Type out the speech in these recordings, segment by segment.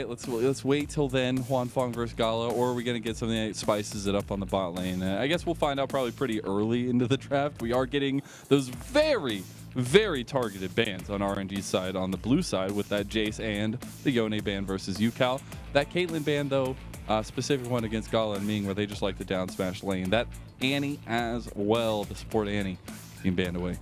Let's wait till then, Juan Fong versus Gala, or are we gonna get something that spices it up on the bot lane? I guess we'll find out probably pretty early into the draft. We are getting those very targeted bans on RNG's side on the blue side with that Jace and the Yone ban versus UCal. That Caitlyn ban though, specific one against Gala and Ming where they just like to down smash lane. That Annie as well, the support Annie being banned away.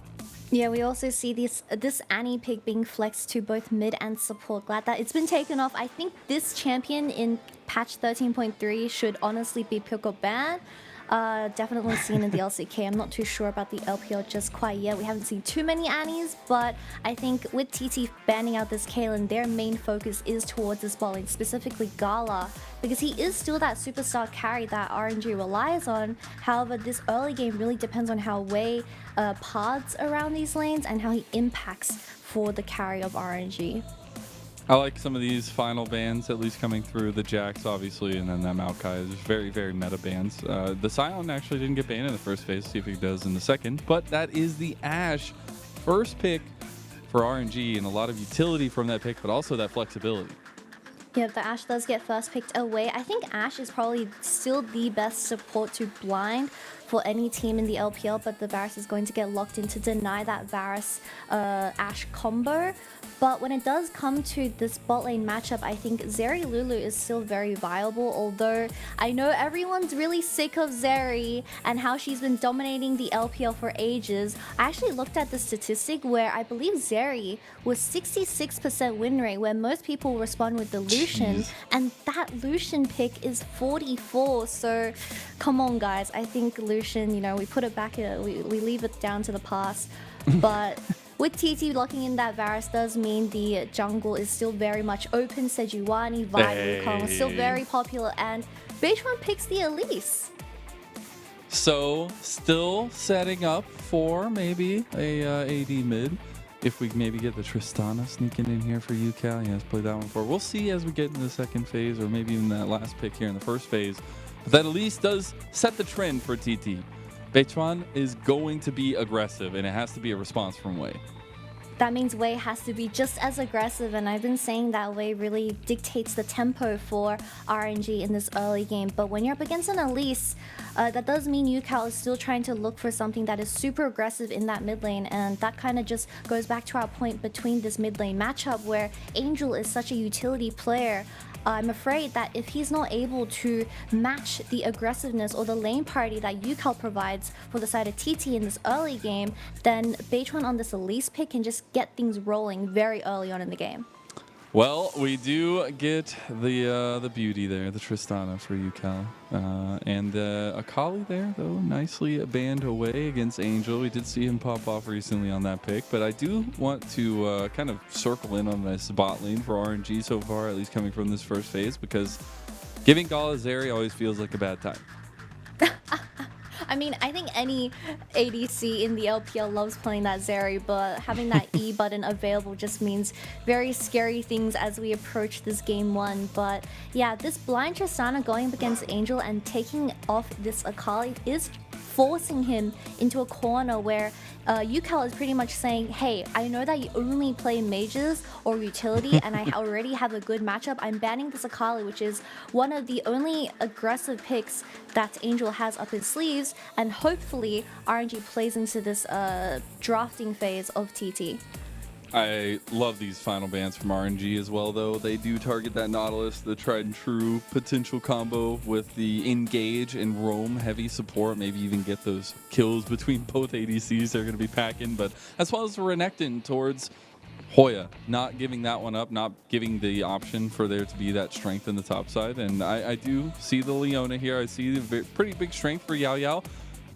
Yeah, we also see this Annie pick being flexed to both mid and support. Glad that it's been taken off. I think this champion in patch 13.3 should honestly be pick up ban. Definitely seen in the LCK. I'm not too sure about the LPL just quite yet. We haven't seen too many Annies, but I think with TT banning out this Kaylin, their main focus is towards this bot lane, specifically Gala, because he is still that superstar carry that RNG relies on. However, this early game really depends on how Wei paths around these lanes and how he impacts for the carry of RNG. I like some of these final bans, at least coming through the Jax, obviously, and then that Maokai is very meta bans. The Sion actually didn't get banned in the first phase. See if he does in the second. But that is the Ashe first pick for RNG, and a lot of utility from that pick, but also that flexibility. Yeah, the Ashe does get first picked away. I think Ashe is probably still the best support to blind for any team in the LPL, but the Varus is going to get locked in to deny that Varus Ashe combo. But when it does come to this bot lane matchup, I think Zeri Lulu is still very viable, although I know everyone's really sick of Zeri and how she's been dominating the LPL for ages. I actually looked at the statistic where I believe Zeri was 66% win rate, where most people respond with the Lucian, and that Lucian pick is 44. So come on guys, I think Lucian, you know, we put it back, we leave it down to the past. But with TT locking in that Varus does mean the jungle is still very much open. Sejuani, Vi, Wukong is still very popular, and Beige1 picks the Elise. So still setting up for maybe a AD mid. If we maybe get the Tristana sneaking in here for UCal. He has played that one before. We'll see as we get into the second phase, or maybe even that last pick here in the first phase. But that Elise does set the trend for TT. Beige1 is going to be aggressive, and it has to be a response from Wei. That means Wei has to be just as aggressive, and I've been saying that Wei really dictates the tempo for RNG in this early game. But when you're up against an Elise, that does mean UCal is still trying to look for something that is super aggressive in that mid lane, and that kind of just goes back to our point between this mid lane matchup where Angel is such a utility player. I'm afraid that if he's not able to match the aggressiveness or the lane party that UCal provides for the side of TT in this early game, then Beige1 on this Elise pick can just get things rolling very early on in the game. Well, we do get the beauty there, the Tristana for UCal. And Akali there, though, nicely banned away against Angel. We did see him pop off recently on that pick, but I do want to kind of circle in on this bot lane for RNG so far, at least coming from this first phase, because giving Gala Zeri always feels like a bad time. I mean, I think any ADC in the LPL loves playing that Zeri, but having that E button available just means very scary things as we approach this game one. But yeah, this blind Tristana going up against Angel and taking off this Akali is forcing him into a corner where UCal is pretty much saying, hey, I know that you only play mages or utility and I already have a good matchup. I'm banning this Akali, which is one of the only aggressive picks that Angel has up his sleeves, and hopefully RNG plays into this drafting phase of TT. I love these final bans from RNG as well, though. They do target that Nautilus, the tried and true potential combo with the engage and roam heavy support. Maybe even get those kills between both ADCs they're going to be packing. But as well as Renekton towards Hoya, not giving that one up, not giving the option for there to be that strength in the top side. And I do see the Leona here. I see the pretty big strength for Yao Yao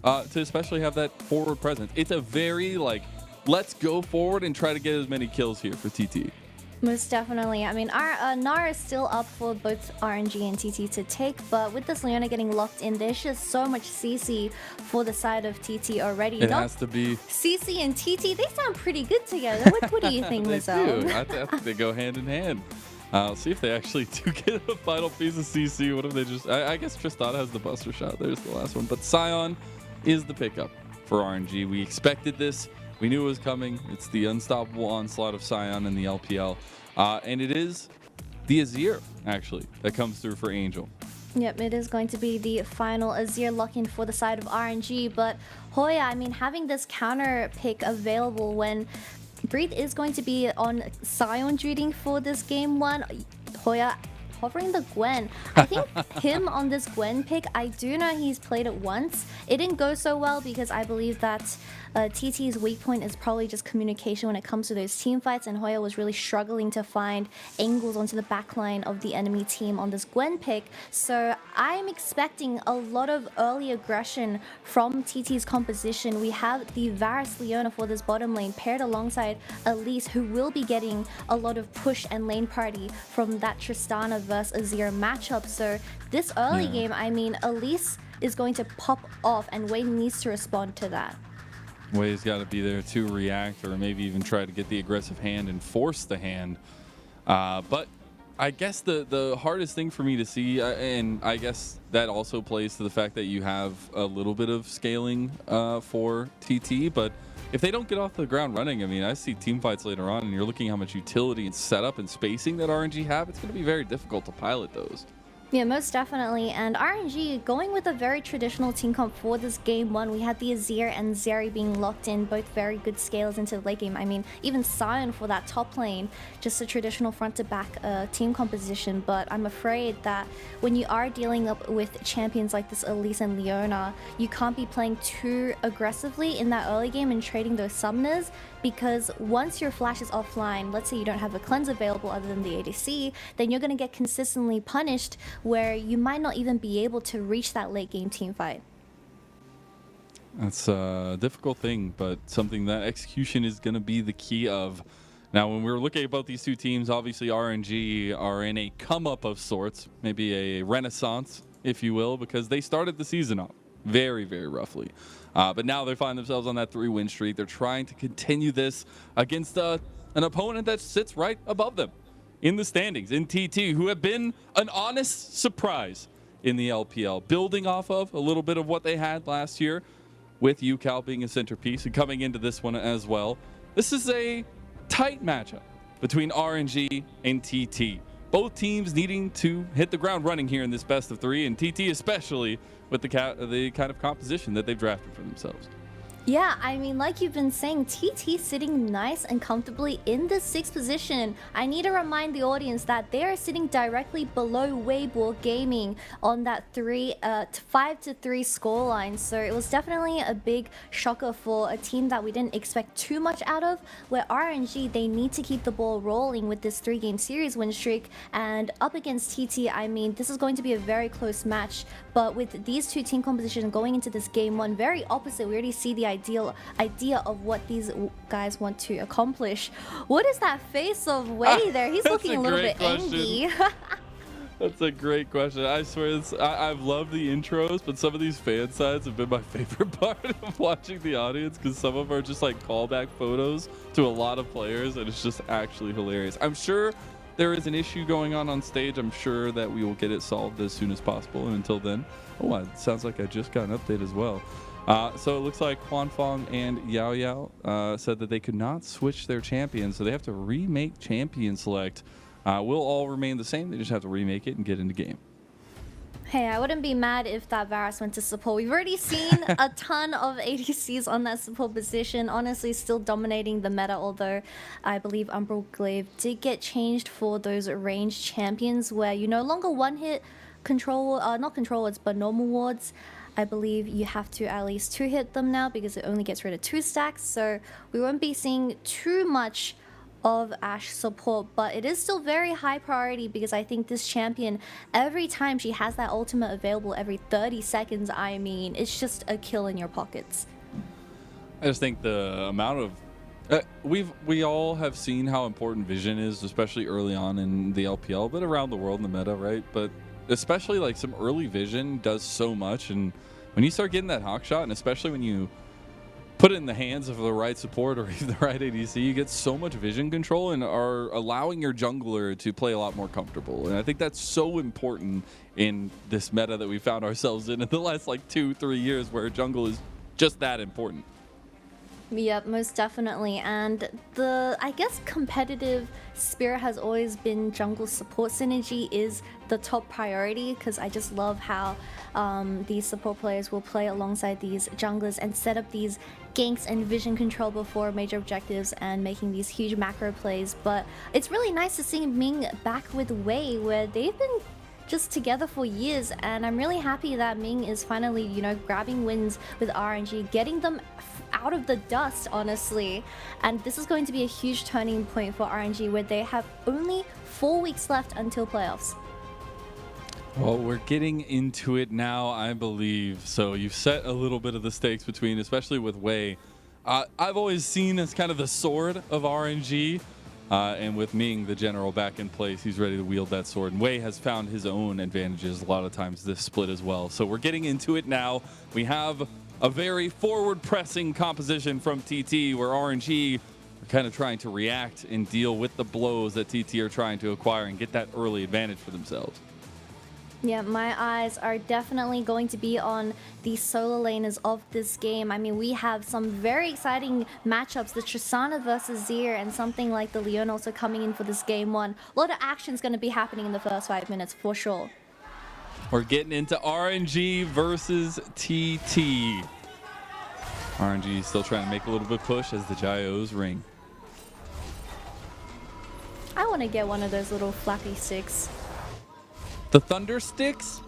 to especially have that forward presence. It's a very, like, let's go forward and try to get as many kills here for TT. Most definitely. I mean, our Nara is still up for both RNG and TT to take, but with this Leona getting locked in, there's just so much CC for the side of TT already. It has to be. CC and TT, they sound pretty good together. What do you think, Lizelle? I think they go hand in hand. I'll see if they actually do get a final piece of CC. What if they just... I guess Tristana has the buster shot. There's the last one. But Sion is the pickup for RNG. We expected this. We knew it was coming. It's the unstoppable onslaught of Sion in the LPL. And it is the Azir, actually, that comes through for Angel. Yep, it is going to be the final Azir lock-in for the side of RNG, but Hoya, I mean, having this counter pick available when Breathe is going to be on Sion duty for this game one, Hoya hovering the Gwen. I think him on this Gwen pick, I do know he's played it once. It didn't go so well because I believe that TT's weak point is probably just communication when it comes to those team fights, and Hoya was really struggling to find angles onto the backline of the enemy team on this Gwen pick. So I'm expecting a lot of early aggression from TT's composition. We have the Varus Leona for this bottom lane paired alongside Elise, who will be getting a lot of push and lane party from that Tristana versus Azir matchup. So this early game, I mean, Elise is going to pop off and Wayne needs to respond to that. Way's got to be there to react, or maybe even try to get the aggressive hand and force the hand. But I guess the hardest thing for me to see, and I guess that also plays to the fact that you have a little bit of scaling for TT, but if they don't get off the ground running, I mean, I see team fights later on, and you're looking how much utility and setup and spacing that RNG have, it's going to be very difficult to pilot those. Yeah, most definitely. And RNG going with a very traditional team comp for this game one. We had the Azir and Zeri being locked in, both very good scales into the late game. I mean, even Sion for that top lane, just a traditional front to back team composition. But I'm afraid that when you are dealing up with champions like this Elise and Leona, you can't be playing too aggressively in that early game and trading those summoners, because once your flash is offline, let's say you don't have a cleanse available other than the ADC, then you're going to get consistently punished where you might not even be able to reach that late game team fight. That's a difficult thing, but something that execution is going to be the key of. Now, when we're looking at both these two teams, obviously RNG are in a come up of sorts, maybe a renaissance, if you will, because they started the season off very, very roughly. But now they find themselves on that 3-win streak. They're trying to continue this against an opponent that sits right above them in the standings, in TT, who have been an honest surprise in the LPL, building off of a little bit of what they had last year with UCal being a centerpiece and coming into this one as well. This is a tight matchup between RNG and TT. Both teams needing to hit the ground running here in this best of 3, and TT especially with the kind of composition that they've drafted for themselves. Yeah, I mean, like you've been saying, TT sitting nice and comfortably in the 6th position. I need to remind the audience that they are sitting directly below Weibo Gaming on that 5-3 scoreline. So it was definitely a big shocker for a team that we didn't expect too much out of, where RNG, they need to keep the ball rolling with this 3-game series win streak. And up against TT, I mean, this is going to be a very close match. But with these two team compositions going into this game one, very opposite. We already see the idea of what these guys want to accomplish. What is that face of Wei there? He's looking a little bit angry. That's a great question. I swear, I've loved the intros, but some of these fan sides have been my favorite part of watching the audience, because some of them are just like callback photos to a lot of players, and it's just actually hilarious. I'm sure there is an issue going on stage. I'm sure that we will get it solved as soon as possible. And until then, it sounds like I just got an update as well. So it looks like Huan Fong and Yao Yao said that they could not switch their champions, so they have to remake champion select. Will all remain the same. They just have to remake it and get into game. Hey, I wouldn't be mad if that Varus went to support. We've already seen a ton of ADCs on that support position. Honestly, still dominating the meta, although I believe Umbral Glaive did get changed for those ranged champions where you no longer one-hit control, not control wards, but normal wards. I believe you have to at least 2-hit them now because it only gets rid of 2 stacks. So we won't be seeing too much of Ashe support, but it is still very high priority because I think this champion, every time she has that ultimate available every 30 seconds, I mean, it's just a kill in your pockets. I just think the amount of we all have seen how important vision is, especially early on in the LPL, but around the world in the meta, right? But especially like some early vision does so much, and when you start getting that hawk shot, and especially when you put it in the hands of the right support or even the right ADC, you get so much vision control and are allowing your jungler to play a lot more comfortable. And I think that's so important in this meta that we found ourselves in the last like 2-3 years, where jungle is just that important. Yep, most definitely. And the, I guess, competitive spirit has always been jungle support synergy is the top priority, because I just love how these support players will play alongside these junglers and set up these ganks and vision control before major objectives and making these huge macro plays. But it's really nice to see Ming back with Wei, where they've been just together for years, and I'm really happy that Ming is finally, you know, grabbing wins with RNG, getting them out of the dust, honestly. And this is going to be a huge turning point for RNG, where they have only 4 weeks left until playoffs. Well, we're getting into it now, I believe. So you've set a little bit of the stakes between, especially with Wei. I've always seen as kind of the sword of RNG. And with Ming, the general, back in place, he's ready to wield that sword. And Wei has found his own advantages a lot of times this split as well. So we're getting into it now. We have a very forward-pressing composition from TT, where RNG are kind of trying to react and deal with the blows that TT are trying to acquire and get that early advantage for themselves. Yeah, my eyes are definitely going to be on the solo laners of this game. I mean, we have some very exciting matchups. The Tristana versus Zir and something like the Leon also coming in for this game one. A lot of action is going to be happening in the first 5 minutes for sure. We're getting into RNG versus TT. RNG still trying to make a little bit of push as the Gyos ring. I want to get one of those little flappy sticks. The Thunder Sticks?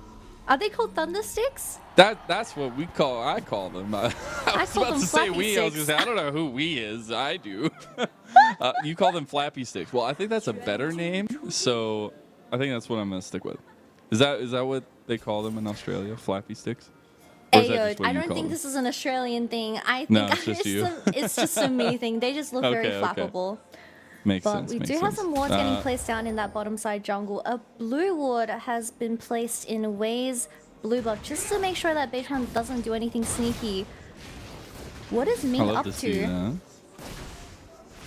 Are they called Thunder Sticks? That's what I call them. I was call about them to say flappy we. I was sticks. gonna say I don't know who we is. I do. You call them flappy sticks. Well, I think that's a better name. So I think that's what I'm gonna stick with. Is that what they call them in Australia? Flappy sticks? Or is that Ayo, just what I you don't call think them? this is an Australian thing. I think No, it's just you. it's just a me thing. They just look very Okay, okay. flappable. Makes But sense. we makes do have sense. some wards getting placed down in that bottom side jungle. A blue ward has been placed in Wei's blue buff just to make sure that Beichan doesn't do anything sneaky. What is I Ming love up to see that. A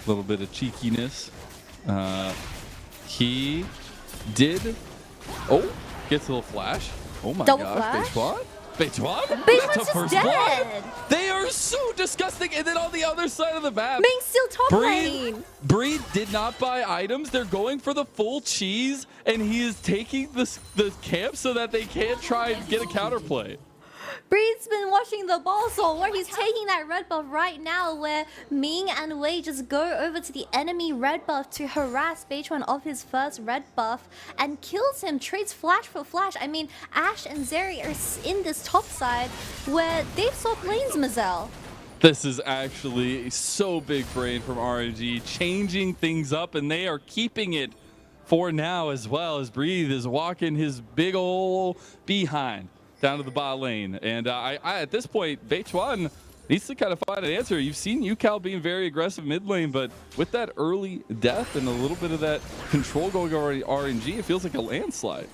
little bit of cheekiness. He did. Oh, gets a little flash. Oh my Double gosh, flash? Beichan? Beichan's That's a just first dead. blood? They are so disgusting. And then on the other side of the map, Ming's still top lane. Breed did not buy items. They're going for the full cheese, and he is taking the camp so that they can't try and get a counterplay. Breed's been watching the ball so where he's taking that red buff right now, where Ming and Wei just go over to the enemy red buff to harass Beichan of his first red buff and kills him, trades flash for flash. I mean, Ashe and Zeri are in this top side where they've swapped lanes, Mazel. This is actually so big brain from RNG, changing things up, and they are keeping it for now as well, as Breathe is walking his big ol' behind down to the bot lane. And I at this point, Beichan needs to kind of find an answer. You've seen UCal being very aggressive mid lane, but with that early death and a little bit of that control going over RNG, it feels like a landslide.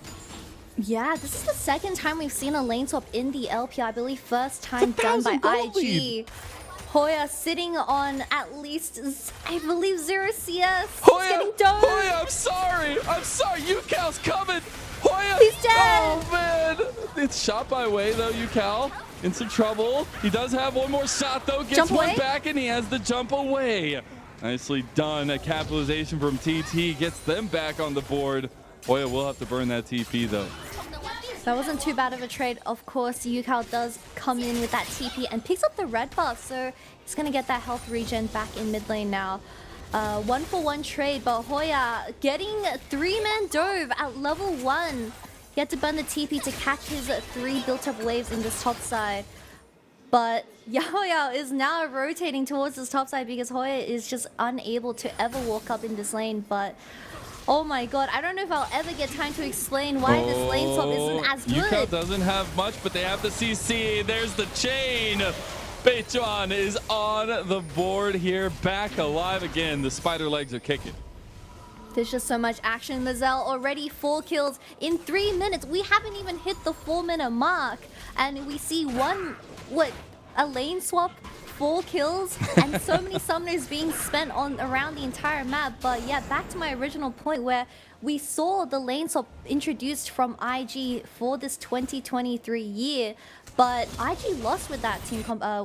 Yeah, this is the second time we've seen a lane swap in the LPL. I believe first time done by IG. Hoya sitting on at least, I believe, 0 CS. Hoya, He's getting dove. Hoya, I'm sorry. UCal's coming. Hoya. He's dead. Oh, man. It's shot by Wei, though, UCal. In some trouble. He does have one more shot, though. Gets Jump one away? back, and he has the jump away. Nicely done. A capitalization from TT gets them back on the board. Hoya will have to burn that TP, though. That wasn't too bad of a trade. Of course, UCal does come in with that TP and picks up the red buff, so he's going to get that health regen back in mid lane now. 1-for-1 trade, but Hoya getting 3-man dove at level 1. He had to burn the TP to catch his 3 built-up waves in this top side. But Hoya is now rotating towards this top side because Hoya is just unable to ever walk up in this lane, but oh my god, I don't know if I'll ever get time to explain why this lane swap isn't as good. UCal doesn't have much, but they have the CC. There's the chain. Beichan is on the board here, back alive again. The spider legs are kicking. There's just so much action. Mazel already 4 kills in 3 minutes. We haven't even hit the 4-minute mark. And we see a lane swap, 4 kills, and so many summoners being spent on around the entire map. But yeah, back to my original point where we saw the lane swap introduced from IG for this 2023 year, but IG lost with that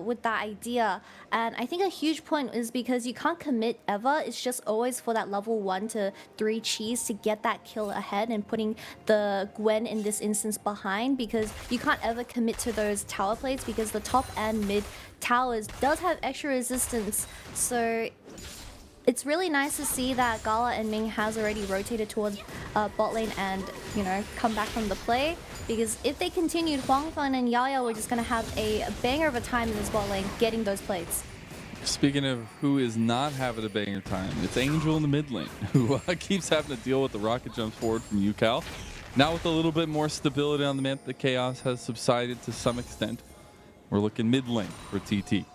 with that idea. And I think a huge point is because you can't commit ever. It's just always for that level 1 to 3 cheese to get that kill ahead and putting the Gwen in this instance behind, because you can't ever commit to those tower plates because the top and mid towers does have extra resistance. So it's really nice to see that Gala and Ming has already rotated towards bot lane and, you know, come back from the play. Because if they continued, Huang Fan and Yaya were just going to have a banger of a time in this bot lane getting those plates. Speaking of who is not having a banger time, it's Angel in the mid lane, who keeps having to deal with the rocket jumps forward from UCal. Now with a little bit more stability on the map, the chaos has subsided to some extent. We're looking mid lane for TT.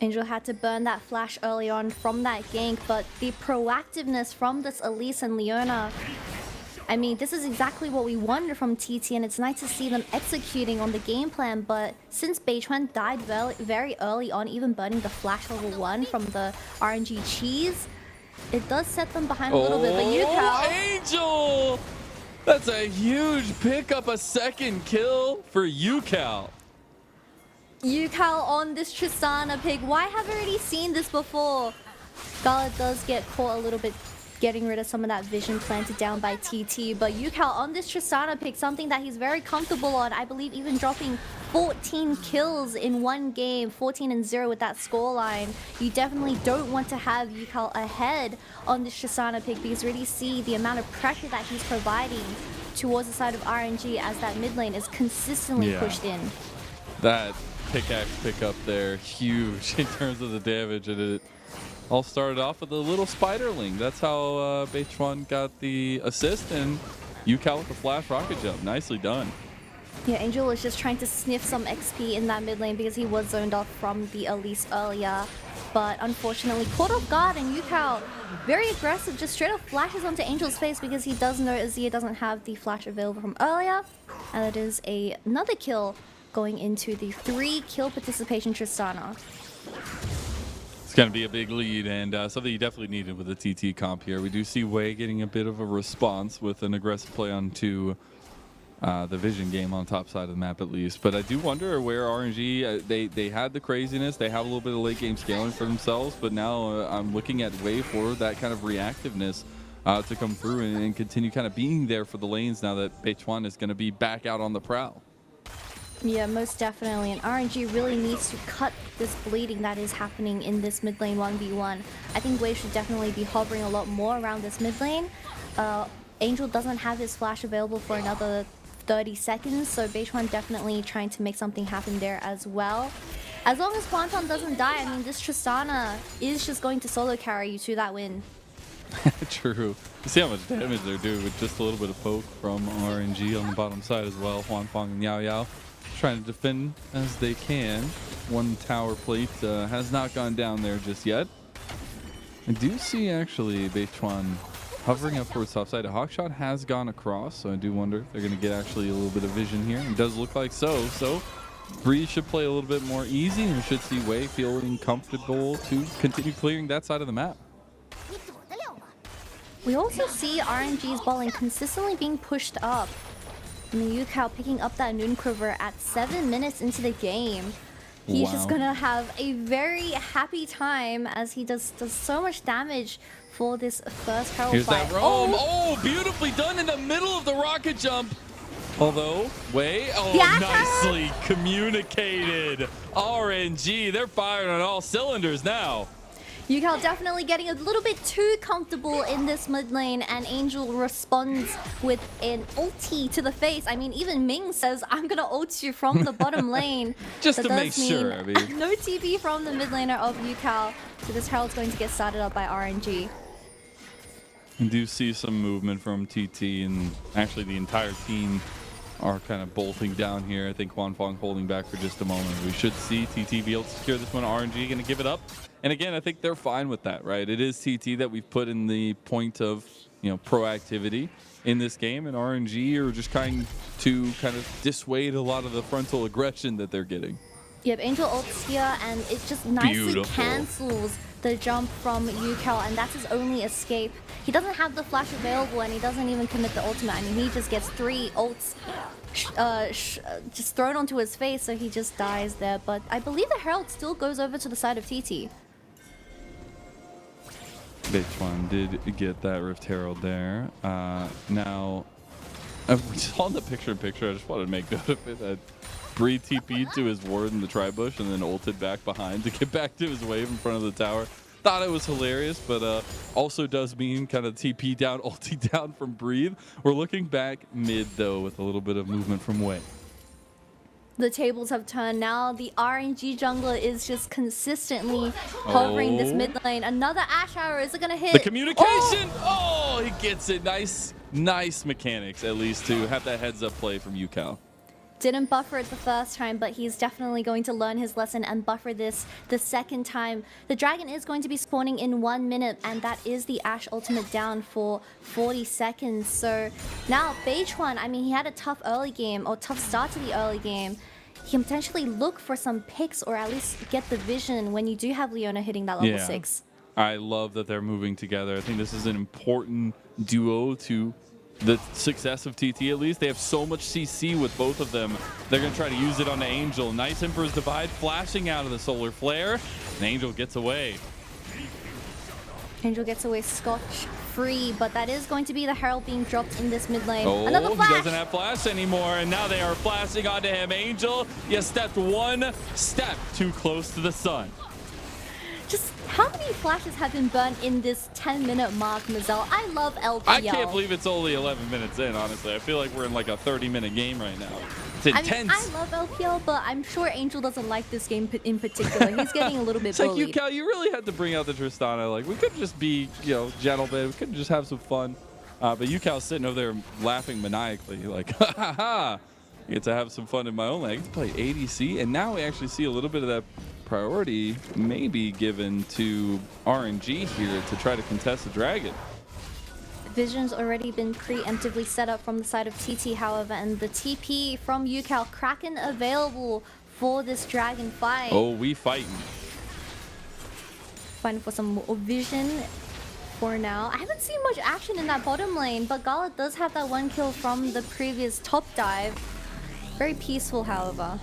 Angel had to burn that flash early on from that gank, but the proactiveness from this Elise and Leona, I mean, this is exactly what we wanted from TT, and it's nice to see them executing on the game plan. But since Beichuan died very early on, even burning the flash level 1 from the RNG cheese, it does set them behind a little bit. But UCal, Angel! That's a huge pickup, a second kill for UCal. UCal on this Tristana pick. Why have I already seen this before? Gala does get caught a little bit getting rid of some of that vision planted down by TT, but UCal on this Tristana pick, something that he's very comfortable on. I believe even dropping 14 kills in one game, 14-0 with that scoreline. You definitely don't want to have UCal ahead on this Tristana pick, because you really see the amount of pressure that he's providing towards the side of RNG as that mid lane is consistently pushed in. That pickaxe pickup there, huge in terms of the damage, and it all started off with a little spiderling. That's how Beichuan got the assist, and UCal with the flash rocket jump. Nicely done. Yeah, Angel was just trying to sniff some XP in that mid lane because he was zoned off from the Elise earlier. But unfortunately, caught off guard, and UCal, very aggressive, just straight up flashes onto Angel's face because he does know Azir doesn't have the flash available from earlier. And it is another kill going into the 3-kill participation Tristana. It's going to be a big lead, and something you definitely needed with the TT comp here. We do see Wei getting a bit of a response with an aggressive play onto the vision game on top side of the map at least. But I do wonder where RNG, they had the craziness, they have a little bit of late game scaling for themselves, but now I'm looking at Wei for that kind of reactiveness to come through and continue kind of being there for the lanes now that Beichuan is going to be back out on the prowl. Yeah, most definitely. And RNG really needs to cut this bleeding that is happening in this mid lane 1v1. I think Wei should definitely be hovering a lot more around this mid lane. Angel doesn't have his flash available for another 30 seconds, so Beichuan definitely trying to make something happen there as well. As long as Quantum doesn't die, I mean, this Tristana is just going to solo carry you to that win. True. You see how much damage they're doing with just a little bit of poke from RNG on the bottom side as well. Huanfeng and Yao Yao trying to defend as they can. One tower plate has not gone down there just yet. I do see actually Beichuan hovering up towards top side. A Hawkshot has gone across, so I do wonder if they're going to get actually a little bit of vision here. It does look like so. So Breeze should play a little bit more easy, and we should see Wei feeling comfortable to continue clearing that side of the map. We also see RNG's bowling consistently being pushed up. I mean, UCal picking up that Noon Quiver at 7 minutes into the game. He's just gonna have a very happy time as he does so much damage for this first Herald Here's fight. that roam. Oh, beautifully done in the middle of the rocket jump. Although, Wei, nicely communicated. RNG, they're firing on all cylinders now. UCal definitely getting a little bit too comfortable in this mid lane, and Angel responds with an ulti to the face. I mean, even Ming says, I'm gonna ult you from the bottom lane. Just to make sure, I mean. No TP from the mid laner of UCal. So this Herald's going to get started up by RNG. I do see some movement from TT, and actually the entire team are kind of bolting down here. I think Huanfeng holding back for just a moment. We should see TT be able to secure this one. RNG going to give it up. And again, I think they're fine with that, right? It is TT that we've put in the point of, you know, proactivity in this game, and RNG are just trying to kind of dissuade a lot of the frontal aggression that they're getting. Yep, Angel ults here, and it just nicely cancels the jump from UCal, and that's his only escape. He doesn't have the flash available, and he doesn't even commit the ultimate. I mean, he just gets 3 ults just thrown onto his face, so he just dies there. But I believe the Herald still goes over to the side of TT. Day6 did get that Rift Herald there. Now, we saw in the picture-in-picture, I just wanted to make note of it, that Breathe TP'd to his ward in the tri-bush and then ulted back behind to get back to his wave in front of the tower. Thought it was hilarious, but also does mean kind of TP down, ulti down from Breathe. We're looking back mid, though, with a little bit of movement from Wei. The tables have turned now. The RNG jungler is just consistently hovering this mid lane. Another Ash Arrow. Is it going to hit? The communication! Oh, he gets it. Nice mechanics, at least, to have that heads-up play from UCal. Didn't buffer it the first time, but he's definitely going to learn his lesson and buffer this the second time. The dragon is going to be spawning in 1 minute, and that is the Ashe ultimate down for 40 seconds. So now Day6, I mean, he had a tough early game, or tough start to the early game. He can potentially look for some picks, or at least get the vision when you do have Leona hitting that level 6. I love that they're moving together. I think this is an important duo to the success of TT, at least. They have so much CC with both of them. They're going to try to use it on the Angel. Nice Emperor's Divide flashing out of the Solar Flare. And Angel gets away. Angel gets away scotch-free, but that is going to be the Herald being dropped in this mid lane. Oh, another flash! He doesn't have flash anymore, and now they are flashing onto him. Angel, you stepped 1 step too close to the sun. Just how many flashes have been burnt in this 10-minute mark, Mazel? I love LPL. I can't believe it's only 11 minutes in, honestly. I feel like we're in like a 30-minute game right now. It's intense. I mean, I love LPL, but I'm sure Angel doesn't like this game in particular. He's getting a little bit bullied. It's like, UCal, you really had to bring out the Tristana. Like, we could just be, you know, gentlemen. We could just have some fun. But UCal's sitting over there laughing maniacally, like, ha ha ha. I get to have some fun in my own lane. I get to play ADC, and now we actually see a little bit of that priority maybe given to RNG here to try to contest the dragon. Vision's already been preemptively set up from the side of TT, however, and the TP from UCal. Kraken available for this dragon fight. Oh, we fighting. Fighting for some vision for now. I haven't seen much action in that bottom lane, but Gala does have that 1 kill from the previous top dive. Very peaceful, however.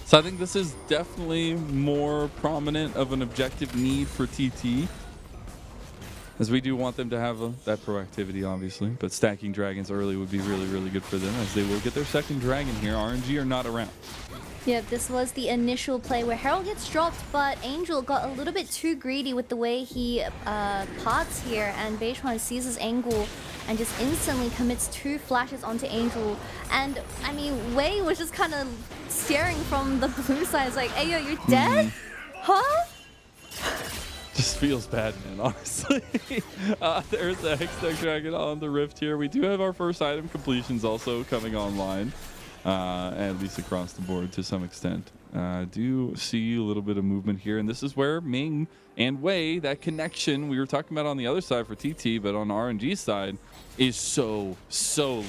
So I think this is definitely more prominent of an objective need for TT, as we do want them to have that proactivity, obviously. But stacking dragons early would be really, really good for them, as they will get their second dragon here. RNG are not around. Yeah, this was the initial play where Herald gets dropped, but Angel got a little bit too greedy with the way he pods here, and Day6 sees his angle and just instantly commits 2 flashes onto Angel. And I mean, Wei was just kind of staring from the blue side. It's like, hey, yo, you're dead? Huh? Just feels bad, man, honestly. There's the Hextech Dragon on the Rift here. We do have our first item completions also coming online, at least across the board to some extent. Do see a little bit of movement here, and this is where Ming and Wei, that connection we were talking about on the other side for TT, but on the RNG side, is so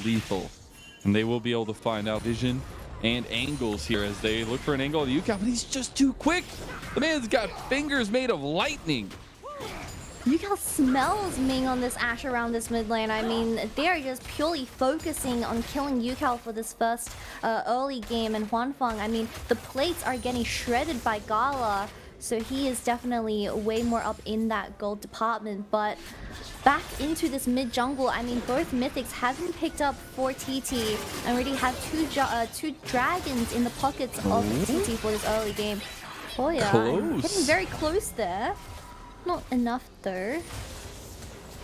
lethal. And they will be able to find out vision and angles here as they look for an angle on the UCal, but he's just too quick. The man's got fingers made of lightning. UCal smells Ming on this Ashe around this mid lane. I mean, they're just purely focusing on killing UCal for this first early game. And Huanfeng, I mean, the plates are getting shredded by Gala, so he is definitely way more up in that gold department. But back into this mid jungle, I mean, both mythics have been picked up for TT and already have two dragons in the pockets of TT for this early game. Oh yeah, getting very close there. Not enough though.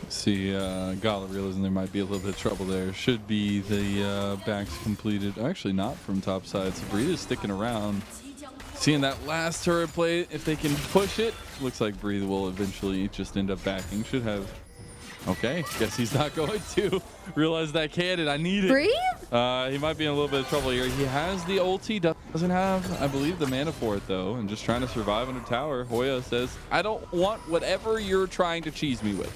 See, Gala realizing there might be a little bit of trouble there. Should be the backs completed. Actually not from top side. So Breathe is sticking around. Seeing that last turret play, if they can push it. Looks like Breathe will eventually just end up backing. Should have. Okay, guess he's not going to realize that cannon. I need it. Breathe? He might be in a little bit of trouble here. He has the ulti, doesn't have, I believe, the mana for it though, and just trying to survive under tower. Hoya says, I don't want whatever you're trying to cheese me with.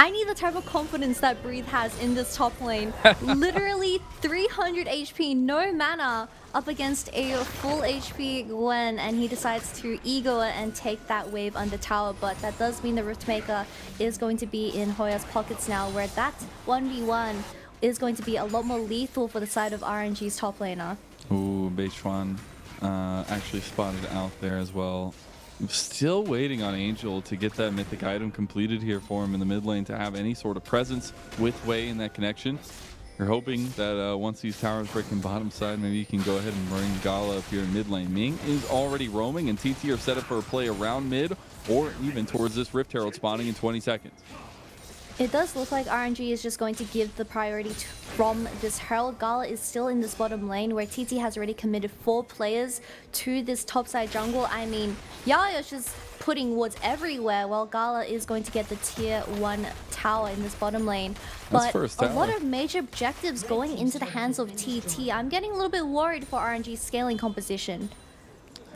I need the type of confidence that Breathe has in this top lane. Literally 300 HP, no mana, up against a full HP Gwen, and he decides to ego it and take that wave under tower. But that does mean the Riftmaker is going to be in Hoya's pockets now, where that 1v1 is going to be a lot more lethal for the side of RNG's top laner. Ooh, Beichuan actually spotted out there as well. I'm still waiting on Angel to get that mythic item completed here for him in the mid lane to have any sort of presence with Wei in that connection. You're hoping that once these towers break in bottom side, maybe you can go ahead and bring Gala up here in mid lane. Ming is already roaming, and TT are set up for a play around mid or even towards this Rift Herald spawning in 20 seconds. It does look like RNG is just going to give the priority from this Herald. Gala is still in this bottom lane where TT has already committed 4 players to this topside jungle. I mean, Yaya's just putting wards everywhere while Gala is going to get the tier 1 tower in this bottom lane. But a lot of major objectives going into the hands of TT. I'm getting a little bit worried for RNG's scaling composition.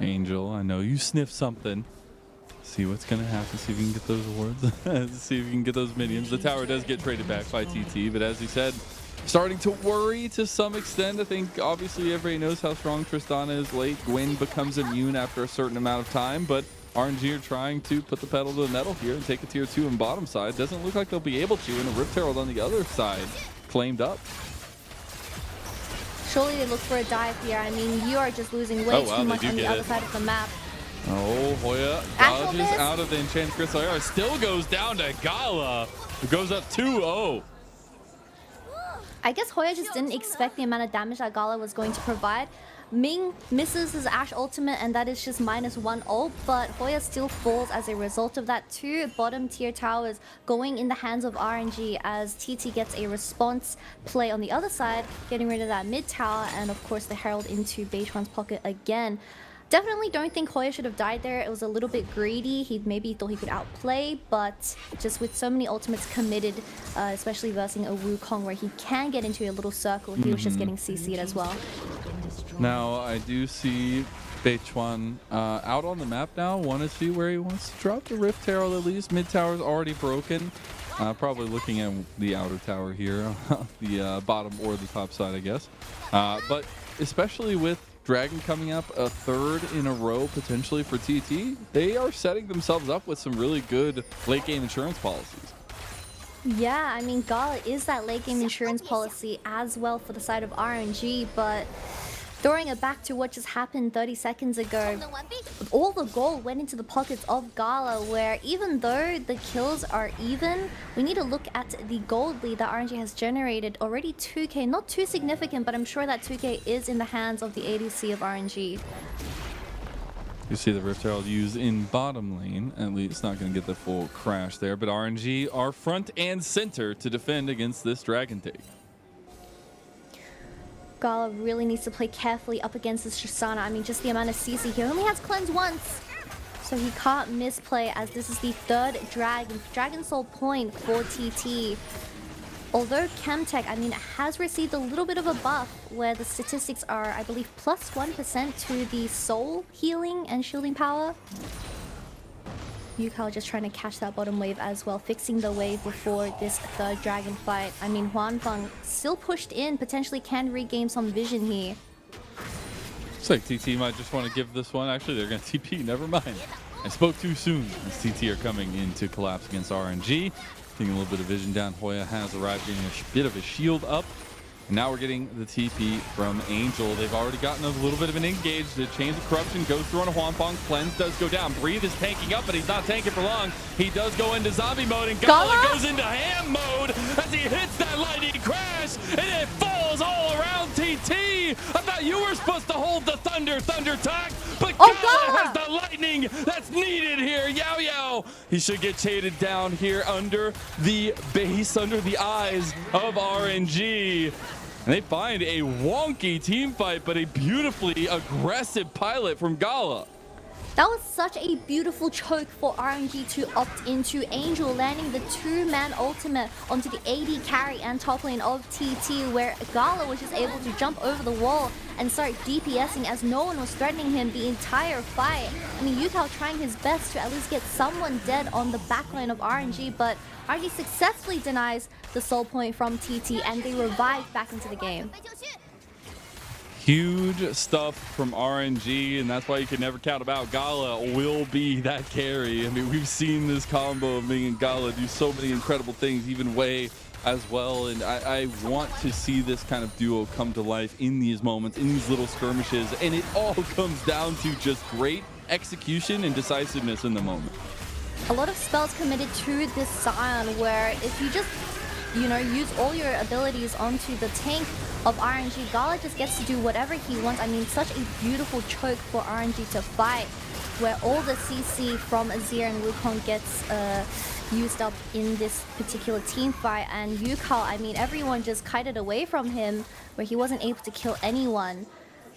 Angel, I know you sniffed something. See what's going to happen. See if you can get those awards. See if you can get those minions. The tower does get traded back by TT, but as he said, starting to worry to some extent. I think obviously everybody knows how strong Tristana is late. Gwen becomes immune after a certain amount of time, but RNG are trying to put the pedal to the metal here and take a tier 2 in bottom side. Doesn't look like they'll be able to, and a Rift Herald on the other side claimed up. Surely they look for a dive here. I mean, you are just losing way too much on the other side of the map. Oh, Hoya dodges out of the Enchanted Crystal Arrow. Still goes down to Gala, who goes up 2-0. I guess Hoya just didn't expect the amount of damage that Gala was going to provide. Ming misses his Ashe ultimate, and that is just -1 ult, but Hoya still falls as a result of that. 2 bottom tier towers going in the hands of RNG as TT gets a response play on the other side, getting rid of that mid tower, and of course the Herald into Beichuan's pocket again. Definitely don't think Hoya should have died there. It was a little bit greedy. He maybe thought he could outplay, but just with so many ultimates committed, especially versing a Wukong where he can get into a little circle, he was just getting CC'd as well. Now, I do see Beichuan out on the map now. Want to see where he wants to drop the Rift Herald at least. Mid tower's already broken. Probably looking at the outer tower here, the bottom or the top side, I guess. But especially with Dragon coming up a 3rd in a row potentially for TT, they are setting themselves up with some really good late game insurance policies. Yeah, I mean, Gala is that late game insurance policy as well for the side of RNG, but throwing it back to what just happened 30 seconds ago, all the gold went into the pockets of Gala, where even though the kills are even, we need to look at the gold lead that RNG has generated. Already 2k, not too significant, but I'm sure that 2k is in the hands of the ADC of RNG. You see the Rift Herald used in bottom lane. At least not going to get the full crash there, but RNG are front and center to defend against this Dragon take. Gala really needs to play carefully up against this Tristana. I mean, just the amount of CC here. He only has cleanse once, so he can't misplay, as this is the 3rd Dragon Soul point for TT. Although Chemtech, I mean, has received a little bit of a buff where the statistics are, I believe, +1% to the soul healing and shielding power. Yukao just trying to catch that bottom wave as well, fixing the wave before this 3rd dragon fight. I mean, Huanfeng still pushed in, potentially can regain some vision here. Looks like TT might just want to give this one. Actually, they're going to TP. Never mind. I spoke too soon as TT are coming in to collapse against RNG. Taking a little bit of vision down. Hoya has arrived, getting a bit of a shield up. And now we're getting the TP from Angel. They've already gotten a little bit of an engage. The Chains of Corruption goes through on a Huanfeng. Cleanse does go down. Breathe is tanking up, but he's not tanking for long. He does go into zombie mode, and Gala goes into ham mode as he hits that lightning crash, and it falls all around TT. I thought you were supposed to hold the thunder attack, but Gala has the lightning that's needed here. Yao Yao. He should get shaded down here under the base, under the eyes of RNG. And they find a wonky team fight, but a beautifully aggressive pilot from Gala. That was such a beautiful choke for RNG to opt into. Angel landing the two-man ultimate onto the AD carry and top lane of TT, where Gala was just able to jump over the wall and start DPSing as no one was threatening him the entire fight. I mean, Yukao trying his best to at least get someone dead on the backline of RNG, but RNG successfully denies the soul point from TT and they revive back into the game. Huge stuff from RNG, and that's why you can never count them out. Gala will be that carry. I mean, we've seen this combo of Ming and Gala do so many incredible things, even Wei as well, and I want to see this kind of duo come to life in these moments, in these little skirmishes, and it all comes down to just great execution and decisiveness in the moment. A lot of spells committed to this Scion, where if you just, use all your abilities onto the tank of RNG, Gala just gets to do whatever he wants. I mean, such a beautiful choke for RNG to fight, where all the CC from Azir and Wukong gets used up in this particular team fight. And Yukao, I mean, everyone just kited away from him, where he wasn't able to kill anyone.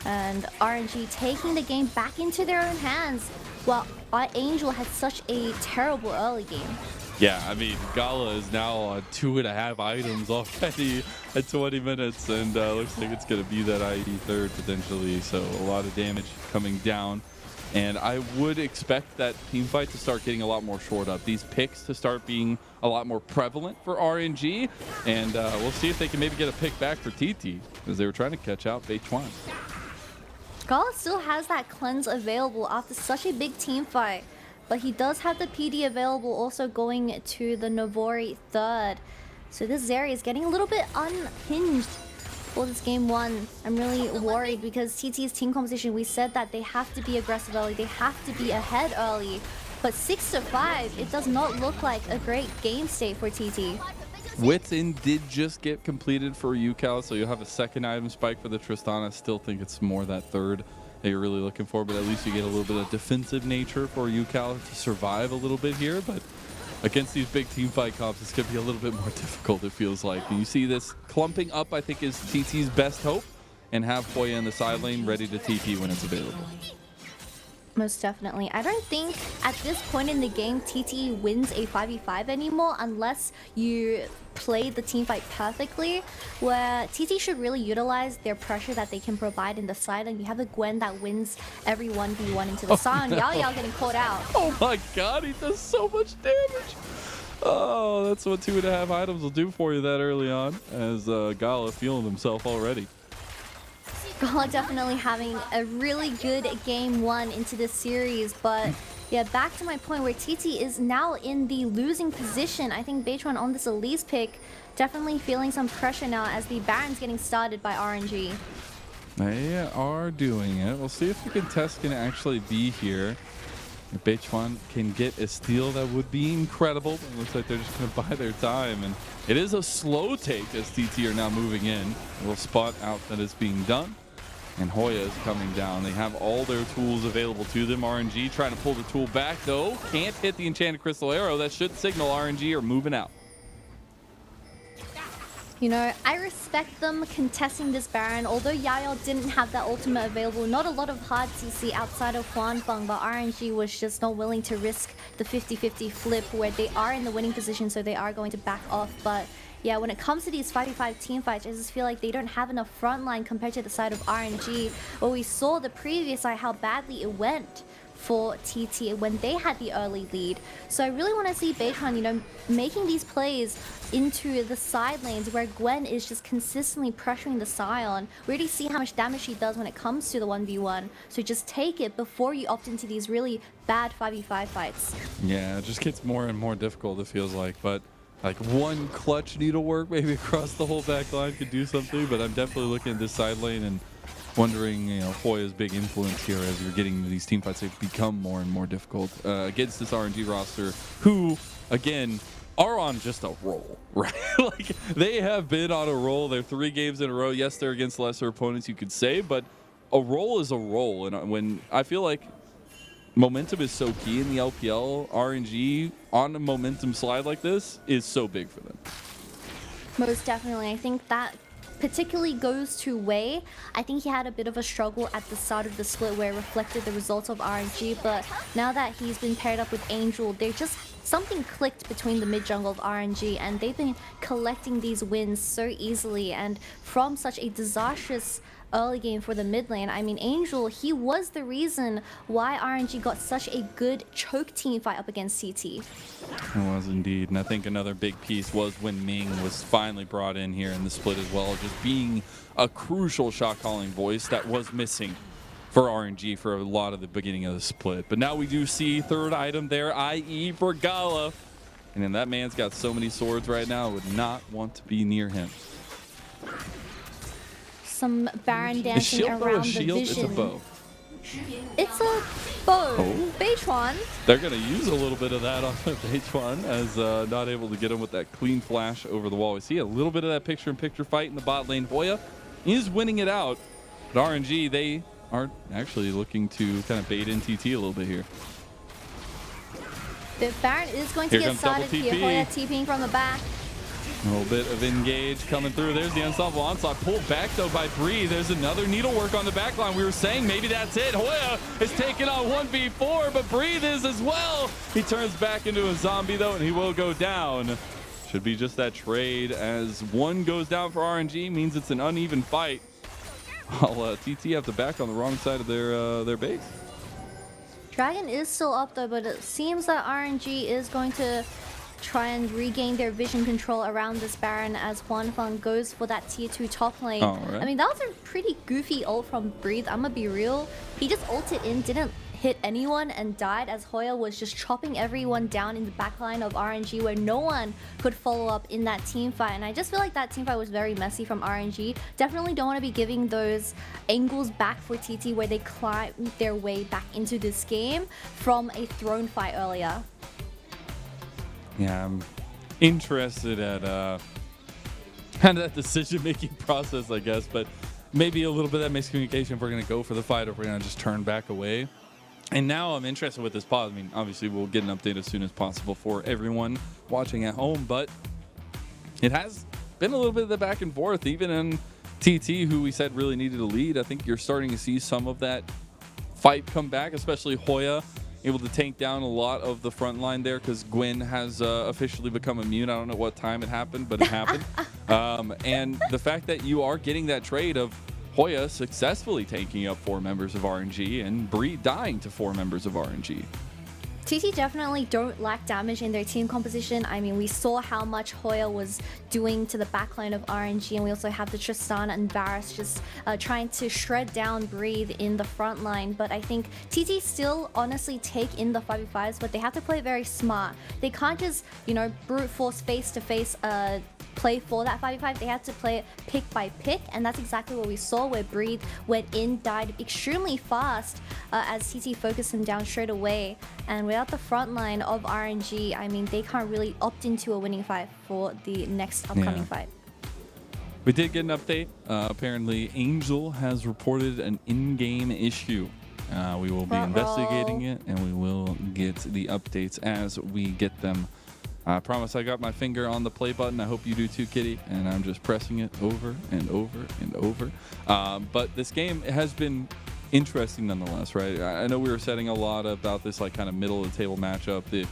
And RNG taking the game back into their own hands, while Angel had such a terrible early game. Yeah, I mean, Gala is now on 2.5 items already at 20 minutes, and looks like it's going to be that IE third potentially, so a lot of damage coming down. And I would expect that team fight to start getting a lot more short up. These picks to start being a lot more prevalent for RNG, and we'll see if they can maybe get a pick back for TT, because they were trying to catch out Day6. Gala still has that cleanse available after such a big team fight. But he does have the PD available also going to the Novori third. So this Zeri is getting a little bit unhinged for this game one. I'm really worried because TT's team composition, we said that they have to be aggressive early. They have to be ahead early. But 6-5, it does not look like a great game state for TT. Within did just get completed for Yukao, so you'll have a second item spike for the Tristana. I still think it's more that third that you're really looking for, but at least you get a little bit of defensive nature for Yukao to survive a little bit here. But against these big team fight comps, it's going to be a little bit more difficult, it feels like. And you see this clumping up, I think, is TT's best hope, and have Hoya in the side lane ready to TP when it's available. Most definitely. I don't think at this point in the game TT wins a 5v5 anymore unless you play the team fight perfectly, where TT should really utilize their pressure that they can provide in the side, and you have a Gwen that wins every 1v1 into the Scion. No. Yao getting caught out. Oh my god, he does so much damage. Oh, that's what 2.5 items will do for you that early on, as Gala feeling himself already. Gala definitely having a really good game one into this series, but yeah, back to my point where TT is now in the losing position. I think Day6 on this Elise pick definitely feeling some pressure now as the Baron's getting started by RNG. They are doing it. We'll see if the contest can actually be here. If Day6 can get a steal, that would be incredible. It looks like they're just going to buy their time, and it is a slow take as TT are now moving in. We'll spot out that it's being done. And Hoya is coming down. They have all their tools available to them. RNG trying to pull the tool back, though. Can't hit the Enchanted Crystal Arrow. That should signal RNG are moving out. You know, I respect them contesting this Baron. Although Yao didn't have that ultimate available, not a lot of hard CC outside of Huanfeng, but RNG was just not willing to risk the 50-50 flip where they are in the winning position, so they are going to back off. But yeah, when it comes to these 5v5 team fights, I just feel like they don't have enough front line compared to the side of RNG, where we saw the previous side how badly it went for TT when they had the early lead. So I really want to see Day6, making these plays into the side lanes where Gwen is just consistently pressuring the Scion. We already see how much damage she does when it comes to the 1v1. So just take it before you opt into these really bad 5v5 fights. Yeah, it just gets more and more difficult, it feels like. But like one clutch needlework maybe across the whole back line could do something. But I'm definitely looking at this side lane and wondering, Hoya's big influence here as you're getting these team fights. They've become more and more difficult against this RNG roster, who, again, are on just a roll, right? Like, they have been on a roll. They're 3 games in a row. Yes, they're against lesser opponents, you could say, but a roll is a roll. And when I feel like momentum is so key in the LPL, RNG on a momentum slide like this is so big for them. Most definitely. I think that particularly goes to Wei. I think he had a bit of a struggle at the start of the split where it reflected the results of RNG, but now that he's been paired up with Angel, they're just something clicked between the mid jungle of RNG, and they've been collecting these wins so easily. And from such a disastrous early game for the mid lane, I mean, Angel, he was the reason why RNG got such a good choke team fight up against CT. It was indeed, and I think another big piece was when Ming was finally brought in here in the split as well, just being a crucial shot calling voice that was missing for RNG for a lot of the beginning of the split. But now we do see third item there, i.e. for Gala. And then that man's got so many swords right now, would not want to be near him. Some Baron dancing around the vision. It's a bow. It's a bow. Oh. Beichuan. They're going to use a little bit of that on Beichuan as not able to get him with that clean flash over the wall. We see a little bit of that picture-in-picture fight in the bot lane. Hoya is winning it out. But RNG, they are actually looking to kind of bait in TT a little bit here. The Baron is going to get started here. Hoya TPing from the back. A little bit of engage coming through. There's the ensemble onslaught. Pulled back though by Bree. There's another needlework on the back line. We were saying maybe that's it. Hoya is taking on 1v4, but Breathe is as well. He turns back into a zombie though, and he will go down. Should be just that trade as one goes down for RNG. Means it's an uneven fight. While TT have to back on the wrong side of their base. Dragon is still up though, but it seems that RNG is going to try and regain their vision control around this Baron as Juan Fang goes for that tier 2 top lane. Right. I mean, that was a pretty goofy ult from Breathe. I'm gonna be real. He just ulted in, didn't hit anyone, and died as Hoya was just chopping everyone down in the backline of RNG where no one could follow up in that team fight. And I just feel like that team fight was very messy from RNG. Definitely don't want to be giving those angles back for TT where they climb their way back into this game from a throne fight earlier. Yeah, I'm interested at kind of that decision-making process, I guess, but maybe a little bit of that miscommunication if we're going to go for the fight or if we're going to just turn back away. And now I'm interested with this pause. I mean, obviously we'll get an update as soon as possible for everyone watching at home, but it has been a little bit of the back and forth, even in TT, who we said really needed a lead. I think you're starting to see some of that fight come back, especially Hoya able to tank down a lot of the front line there because Gwen has officially become immune. I don't know what time it happened, but it happened. And the fact that you are getting that trade of Hoya successfully tanking up 4 members of RNG and Bree dying to 4 members of RNG. TT definitely don't lack damage in their team composition. I mean, we saw how much Hoya was doing to the backline of RNG, and we also have the Tristana and Varus just trying to shred down Breathe in the front line. But I think TT still honestly take in the 5v5s, but they have to play it very smart. They can't just, you know, brute force face-to-face play for that 5v5. They had to play it pick by pick, and that's exactly what we saw where Breathe went in, died extremely fast as TT focused him down straight away. And without the front line of RNG, I mean, they can't really opt into a winning fight for the next upcoming fight. We did get an update. Apparently, Angel has reported an in-game issue. We will be investigating it, and we will get the updates as we get them. I promise I got my finger on the play button. I hope you do too, Kitty. And I'm just pressing it over and over and over. But this game has been interesting nonetheless, right? I know we were setting a lot about this like kind of middle of the table matchup, the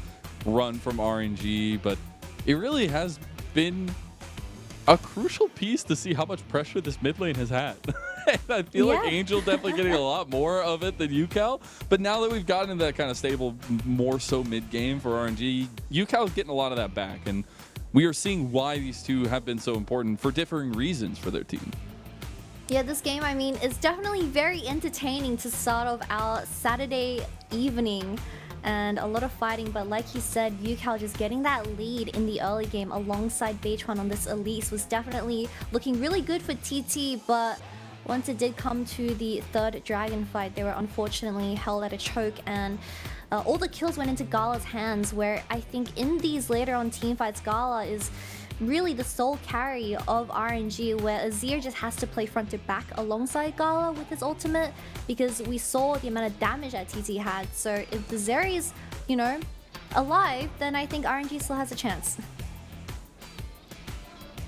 run from RNG, but it really has been a crucial piece to see how much pressure this mid lane has had. And I feel like Angel definitely getting a lot more of it than UCal. But now that we've gotten into that kind of stable, more so mid game for RNG, UCal is getting a lot of that back. And we are seeing why these two have been so important for differing reasons for their team. Yeah, this game, I mean, is definitely very entertaining to start off our Saturday evening. And a lot of fighting, but like you said, UCal just getting that lead in the early game alongside Beichuan on this Elise was definitely looking really good for TT, but once it did come to the third dragon fight, they were unfortunately held at a choke, and all the kills went into Gala's hands, where I think in these later on team fights, Gala is really the sole carry of RNG, where Azir just has to play front to back alongside Gala with his ultimate, because we saw the amount of damage that TT had. So if the Zeri is, you know, alive, then I think RNG still has a chance.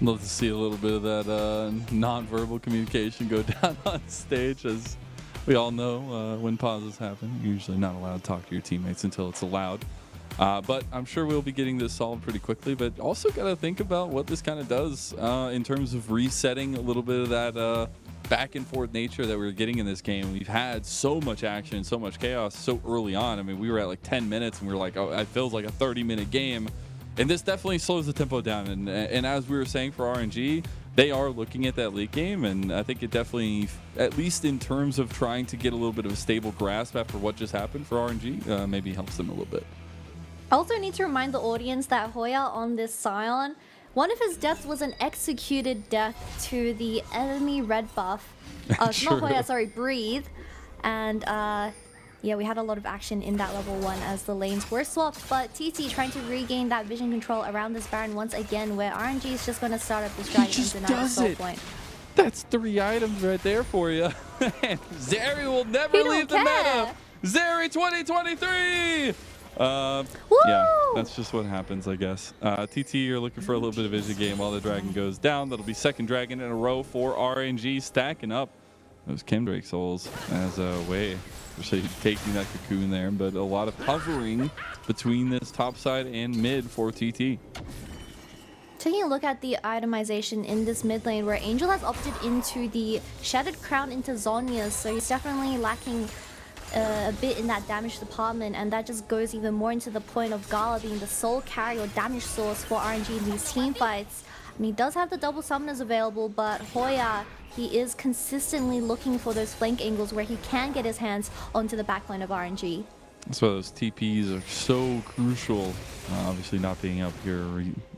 Love to see a little bit of that non-verbal communication go down on stage. As we all know, when pauses happen, you're usually not allowed to talk to your teammates until it's allowed. But I'm sure we'll be getting this solved pretty quickly. But also got to think about what this kind of does in terms of resetting a little bit of that back and forth nature that we were getting in this game. We've had so much action, so much chaos so early on. I mean, we were at like 10 minutes and we were like, oh, it feels like a 30-minute game. And this definitely slows the tempo down. And as we were saying for RNG, they are looking at that late game. And I think it definitely, at least in terms of trying to get a little bit of a stable grasp after what just happened for RNG, maybe helps them a little bit. I also need to remind the audience that Hoya on this Scion, one of his deaths was an executed death to the enemy red buff. Not Hoya, sorry, Breathe. And yeah, we had a lot of action in that level 1 as the lanes were swapped, but TT trying to regain that vision control around this Baron once again, where RNG is just going to start up this dragon and deny the soul point. That's 3 items right there for you. Zeri will never leave the meta. Zeri 2023! Yeah, that's just what happens, I guess. TT, you're looking for a little bit of vision game while the dragon goes down. That'll be second dragon in a row for RNG, stacking up those Kimdrake souls as a way. Especially taking that cocoon there, but a lot of hovering between this top side and mid for TT. Taking a look at the itemization in this mid lane, where Angel has opted into the Shattered Crown into Zhonya's, so he's definitely lacking a bit in that damage department, and that just goes even more into the point of Gala being the sole carry or damage source for RNG in these team fights. And he does have the double summoners available, but Hoya, he is consistently looking for those flank angles where he can get his hands onto the backline of RNG. That's why those TPs are so crucial. Obviously not being up here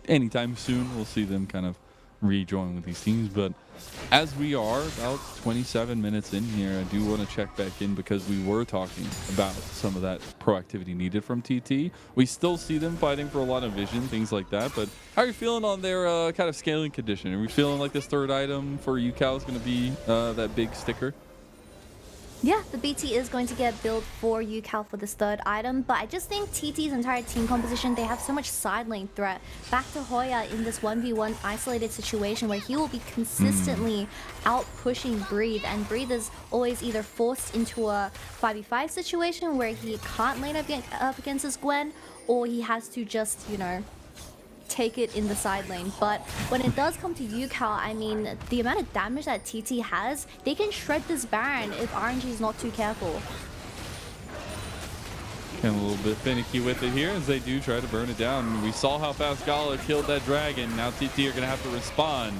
anytime soon. We'll see them kind of rejoin with these teams, but as we are about 27 minutes in here, I do want to check back in because we were talking about some of that proactivity needed from TT. We still see them fighting for a lot of vision, things like that, but how are you feeling on their kind of scaling condition? Are we feeling like this third item for UCal is going to be that big sticker? Yeah, the BT is going to get built for UCal for this third item, but I just think TT's entire team composition, they have so much side lane threat. Back to Hoya in this 1v1 isolated situation where he will be consistently out-pushing Breathe, and Breathe is always either forced into a 5v5 situation where he can't lane up against his Gwen, or he has to just, you know, take it in the side lane. But when it does come to UCal, I mean, the amount of damage that TT has, they can shred this Baron if RNG is not too careful. And a little bit finicky with it here as they do try to burn it down. We saw how fast Gala killed that dragon. Now TT are going to have to respond.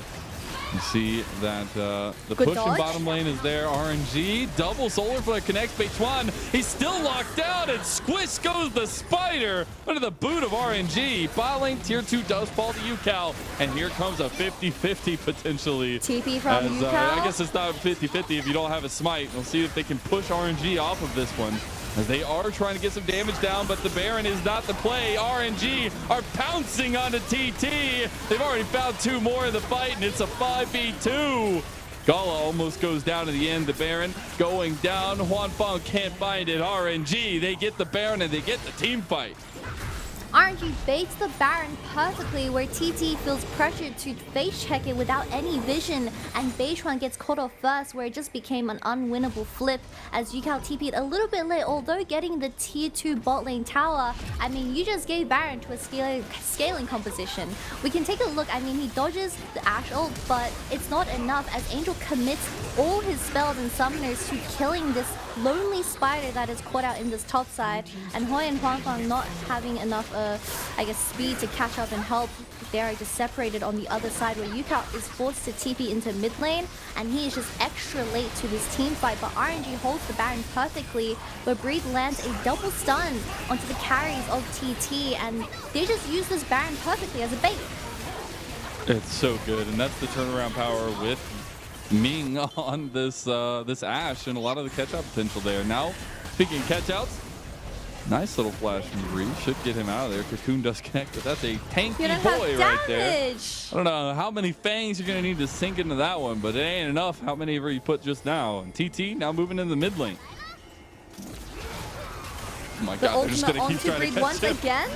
You see that the Good push dodge. in bottom lane is there. RNG, double solar flare connects Beituan. He's still locked down, and squish goes the spider under the boot of RNG. Bot lane tier 2 does fall to UCal, and here comes a 50-50 potentially. TP from UCal. I guess it's not 50-50 if you don't have a smite. We'll see if they can push RNG off of this one, as they are trying to get some damage down, but the Baron is not the play. RNG are pouncing onto TT. They've already found 2 more in the fight, and it's a 5v2. Gala almost goes down to the end. The Baron going down. Juan Fong can't find it. RNG, they get the Baron, and they get the team fight. RNG baits the Baron perfectly, where TT feels pressured to face check it without any vision, and Beituan gets caught off first, where it just became an unwinnable flip as UCal TP'd a little bit late, although getting the tier 2 bot lane tower. I mean, you just gave Baron to a scaling composition. We can take a look. I mean, he dodges the Ashe ult, but it's not enough as Angel commits all his spells and summoners to killing this lonely spider that is caught out in this top side, and Hoya and Huangfang not having enough I guess speed to catch up and help. They are just separated on the other side, where UCal is forced to TP into mid lane, and he is just extra late to this team fight, but RNG holds the Baron perfectly, where Breathe lands a double stun onto the carries of TT, and they just use this Baron perfectly as a bait. It's so good, and that's the turnaround power with Ming on this this Ashe, and a lot of the catch-out potential there. Now, speaking of catch-outs, nice little flash from Breeze. Should get him out of there. Cocoon does connect, but that's a tanky boy right there. I don't know how many fangs you're going to need to sink into that one, but it ain't enough how many ever you put just now. And TT now moving into the mid lane. Oh my god, they're just going to keep trying to catch once him. again?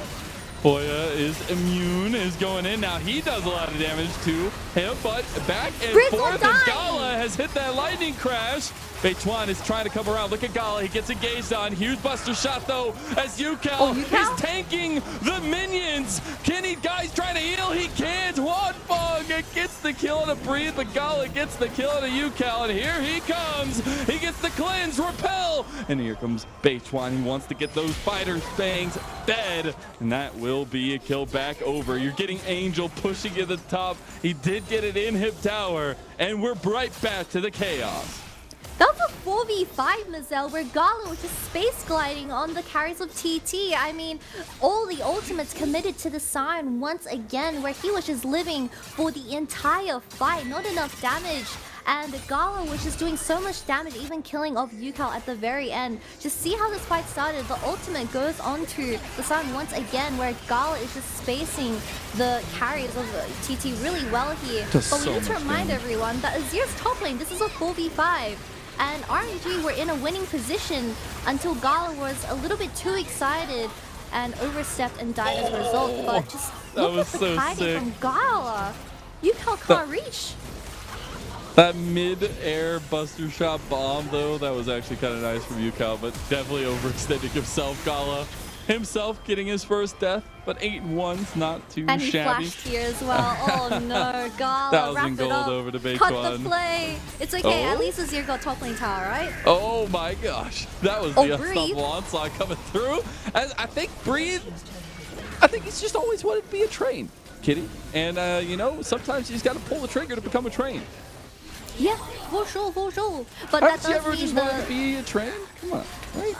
Hoya is immune, is going in. Now he does a lot of damage to him, but back and Brittle forth, dying. and Gala has hit that lightning crash. Week6 is trying to come around. Look at Gala. He gets engaged on. Huge buster shot, though, as UCal is tanking the minions. Can he, guys, trying to heal? He can't. Wadfog gets the kill on a breathe, but Gala gets the kill on a UCal, and here he comes. He gets the cleanse, repel, and here comes Week6. He wants to get those fighters' bangs dead, and that will be a kill back over. You're getting Angel pushing at the top. He did get it in Hip Tower, and we're right back to the chaos. That was a 4v5, Mazel, where Gala was just space gliding on the carries of TT. I mean, all the ultimates committed to the Sion once again, where he was just living for the entire fight. Not enough damage. And Gala was just doing so much damage, even killing off UCal at the very end. Just see how this fight started. The ultimate goes onto the Sion once again, where Gala is just spacing the carries of TT really well here. But we need to remind everyone that Azir's top lane, this is a 4v5. And RNG were in a winning position until Gala was a little bit too excited and overstepped and died as a result. But just look at the kiting from Gala. UCal can't reach. That mid-air buster shot bomb, though, that was actually kind of nice from UCal, but definitely overextending himself. Gala himself getting his first death, but 8-1's not too shabby. And he flashed here as well. Oh no, Gala, 1,000 gold over to Week6. Cut the play. It's okay, at least Azir got top lane tower, right? Oh my gosh, that was the unstoppable onslaught coming through. I think Breathe, I think he's just always wanted to be a train, Kitty. And you know, sometimes you just got to pull the trigger to become a train. Yeah, for sure, for sure. But Haven't that you does ever mean just wanted to be a train? Come on, right?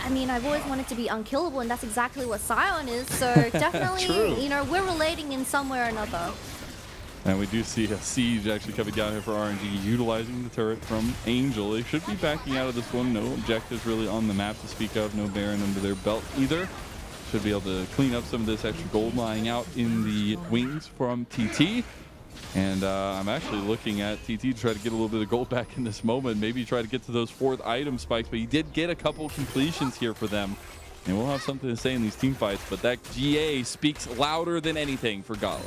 I mean, I've always wanted to be unkillable, and that's exactly what Sion is. So definitely, you know, we're relating in some way or another. And we do see a siege actually coming down here for RNG, utilizing the turret from Angel. They should be backing out of this one. No objectives really on the map to speak of. No Baron under their belt either. Should be able to clean up some of this extra gold lying out in the wings from TT. And I'm actually looking at TT to try to get a little bit of gold back in this moment. Maybe try to get to those 4th item spikes. But he did get a couple completions here for them. And we'll have something to say in these team fights. But that GA speaks louder than anything for Gala.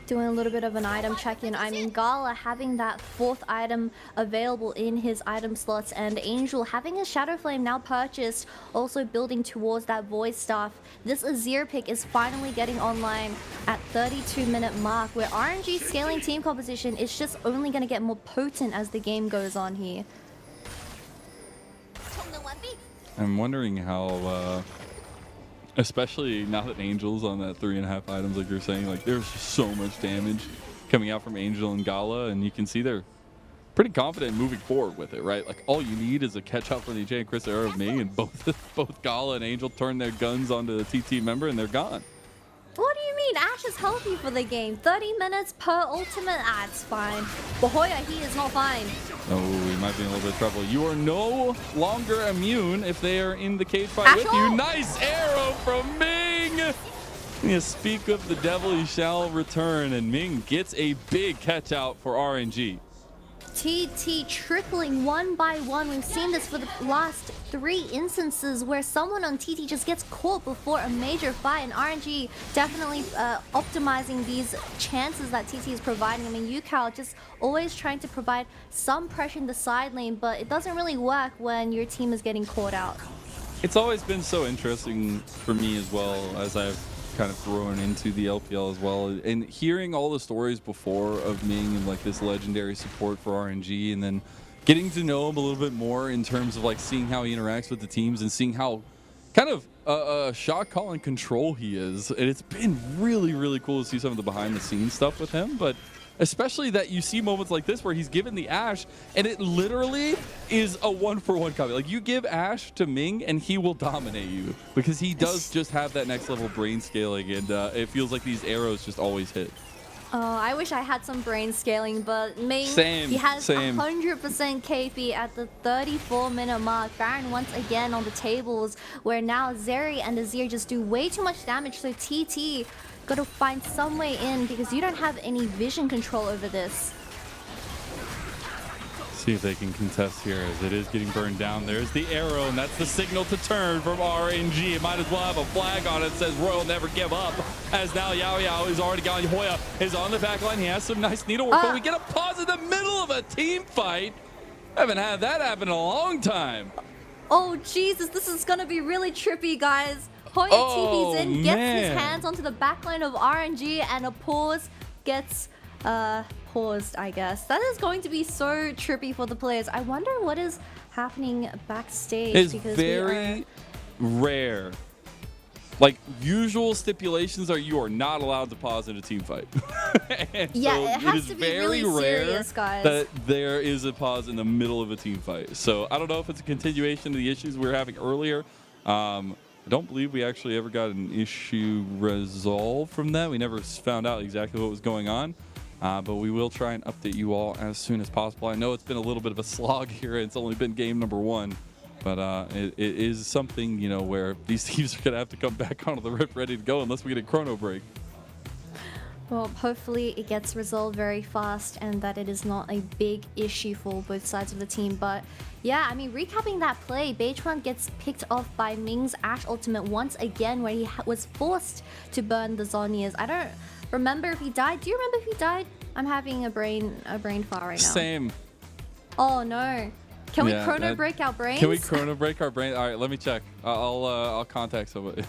Doing a little bit of an item check-in. I mean, Gala having that 4th item available in his item slots, and Angel having his Shadow Flame now purchased, also building towards that Void Staff. This Azir pick is finally getting online at 32-minute mark, where RNG scaling team composition is just only going to get more potent as the game goes on here. I'm wondering how... especially now that Angel's on that 3.5 items, like you're saying, like there's so much damage coming out from Angel and Gala, and you can see they're pretty confident moving forward with it, right? Like all you need is a catch up from the Jay and Chris era of Ming, and both Gala and Angel turn their guns onto the TT member, and they're gone. What do you mean? Ash is healthy for the game. 30 minutes per ultimate. Ah, it's fine. But Hoya, he is not fine. Oh, he might be in a little bit of trouble. You are no longer immune if they are in the cage fight with you. Nice arrow from Ming. You speak of the devil, he shall return. And Ming gets a big catch out for RNG. TT tripling one by one. We've seen this for the last 3 instances where someone on TT just gets caught before a major fight, and RNG definitely optimizing these chances that TT is providing. I mean, UCal just always trying to provide some pressure in the side lane, but it doesn't really work when your team is getting caught out. It's always been so interesting for me as well, as I've kind of thrown into the LPL as well, and hearing all the stories before of Ming and like this legendary support for RNG, and then getting to know him a little bit more in terms of like seeing how he interacts with the teams and seeing how kind of shot calling control he is. And it's been really, really cool to see some of the behind the scenes stuff with him, but especially that you see moments like this where he's given the Ashe and it literally is a 1-for-1 copy. Like you give Ashe to Ming and he will dominate you because he does just have that next level brain scaling, and it feels like these arrows just always hit. I wish I had some brain scaling, but Ming, he has 100% KP at the 34-minute mark. Baron once again on the tables, where now Zeri and Azir just do way too much damage, so TT got to find some way in because you don't have any vision control over this. See if they can contest here as it is getting burned down. There's the arrow, and that's the signal to turn from RNG. It might as well have a flag on it that says Royal never give up. As now Yao Yao is already gone. Hoya is on the back line. He has some nice needlework, but we get a pause in the middle of a team fight. Haven't had that happen in a long time. Oh, Jesus, this is going to be really trippy, guys. Hoya TP's in, gets his hands onto the backline of RNG, and a pause gets paused, I guess. That is going to be so trippy for the players. I wonder what is happening backstage. It's because very rare. Like, usual stipulations are you are not allowed to pause in a team fight. Yeah, so it has to be really serious, guys. That there is a pause in the middle of a team fight. So I don't know if it's a continuation of the issues we were having earlier. I don't believe we actually ever got an issue resolved from that. We never found out exactly what was going on. But we will try and update you all as soon as possible. I know it's been a little bit of a slog here. It's only been game number 1. But it is something, you know, where these teams are going to have to come back onto the rip ready to go unless we get a chrono break. Well, hopefully it gets resolved very fast and that it is not a big issue for both sides of the team. But yeah, I mean, recapping that play, Day6 gets picked off by Ming's Ash ultimate once again, where he was forced to burn the Zhonya's. I don't remember if he died. Do you remember if he died? I'm having a brain fart right now. Same. Oh no. Can we chrono break our brains? Can we chrono break our brain? All right, let me check. I'll contact somebody.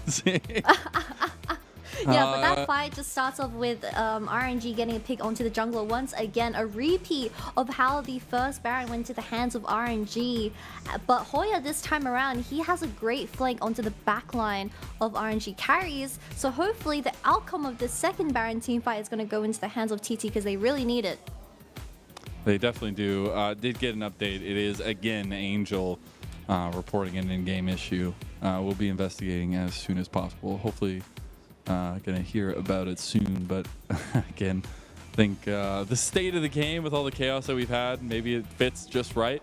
Yeah, but that fight just starts off with RNG getting a pick onto the jungler once again. A repeat of how the first Baron went to the hands of RNG. But Hoya this time around, he has a great flank onto the back line of RNG carries. So hopefully the outcome of the second Baron team fight is going to go into the hands of TT because they really need it. They definitely do. Did get an update. It is, again, Angel reporting an in-game issue. We'll be investigating as soon as possible. Hopefully going to hear about it soon. But again, I think the state of the game with all the chaos that we've had, maybe it fits just right.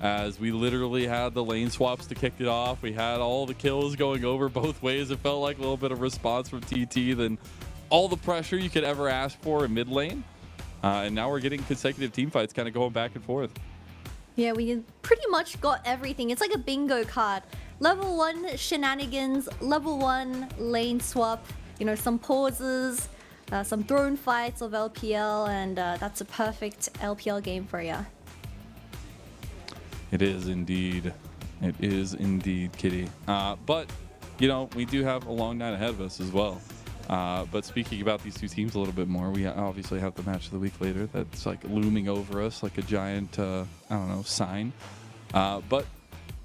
As we literally had the lane swaps to kick it off. We had all the kills going over both ways. It felt like a little bit of response from TT. Then all the pressure you could ever ask for in mid lane. And now we're getting consecutive team fights kind of going back and forth. Yeah, we pretty much got everything. It's like a bingo card. Level 1 shenanigans, level 1 lane swap, you know, some pauses, some throne fights of LPL, and that's a perfect LPL game for you. It is indeed. It is indeed, Kitty. But, you know, we do have a long night ahead of us as well. But speaking about these two teams a little bit more, we obviously have the match of the week later. That's like looming over us like a giant, I don't know, sign. But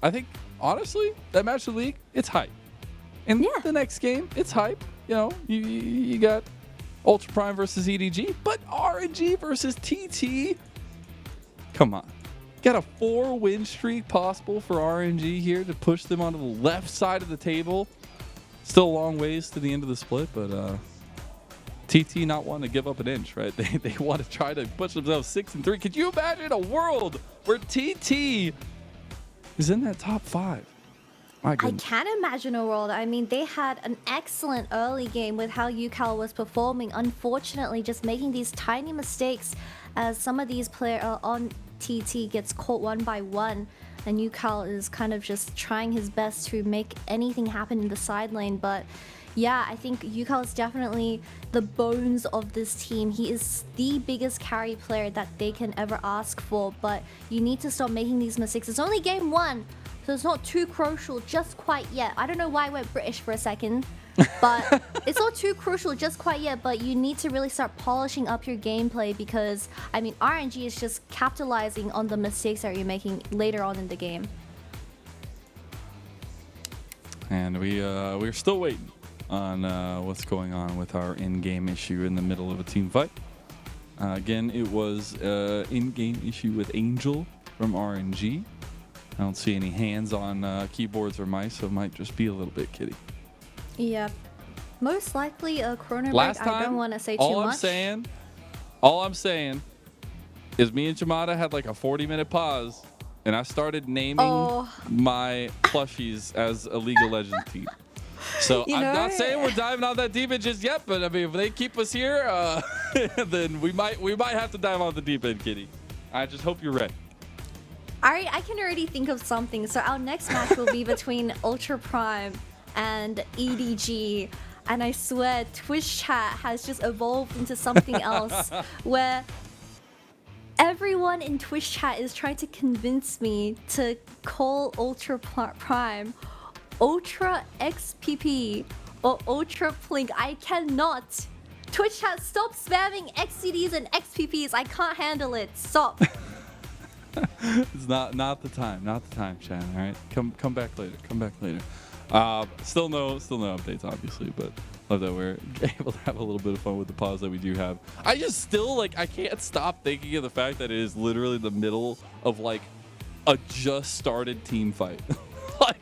I think, honestly, that match of the week, it's hype. And the next game, it's hype. You know, you got Ultra Prime versus EDG, but RNG versus TT. Come on. Got a 4-win streak possible for RNG here to push them onto the left side of the table. Still a long ways to the end of the split, but TT not wanting to give up an inch, right? They want to try to push themselves 6-3. Could you imagine a world where TT is in that top 5? My goodness. I can imagine a world. I mean, they had an excellent early game with how UCal was performing. Unfortunately, just making these tiny mistakes as some of these players on TT gets caught one by one. And UCal is kind of just trying his best to make anything happen in the side lane. But yeah, I think UCal is definitely the bones of this team. He is the biggest carry player that they can ever ask for. But you need to stop making these mistakes. It's only game 1, so it's not too crucial just quite yet. I don't know why I went British for a second. But it's not too crucial just quite yet, but you need to really start polishing up your gameplay because, I mean, RNG is just capitalizing on the mistakes that you're making later on in the game. And we're still waiting on what's going on with our in-game issue in the middle of a team fight. Again, it was in-game issue with Angel from RNG. I don't see any hands on keyboards or mice, so it might just be a little bit kitty. Yeah, most likely a chrono break. I don't want to say too much. All I'm saying is me and Jamada had like a 40-minute pause, and I started naming my plushies as a League of Legends team. So I'm not saying we're diving on that deep end just yet, but I mean, if they keep us here, then we might have to dive on the deep end, Kitty. I just hope you're ready. I can already think of something. So our next match will be between Ultra Prime and EDG. And I swear, Twitch chat has just evolved into something else where everyone in Twitch chat is trying to convince me to call Ultra Prime Ultra XPP or Ultra Plink. I cannot. Twitch chat, stop spamming XCDs and XPPs. I can't handle it. Stop. It's not the time. Not the time, Shannon. All right, come back later. Come back later. Still no updates, obviously, but love that we're able to have a little bit of fun with the pause that we do have. I just still I can't stop thinking of the fact that it is literally the middle of like a just started team fight. Like,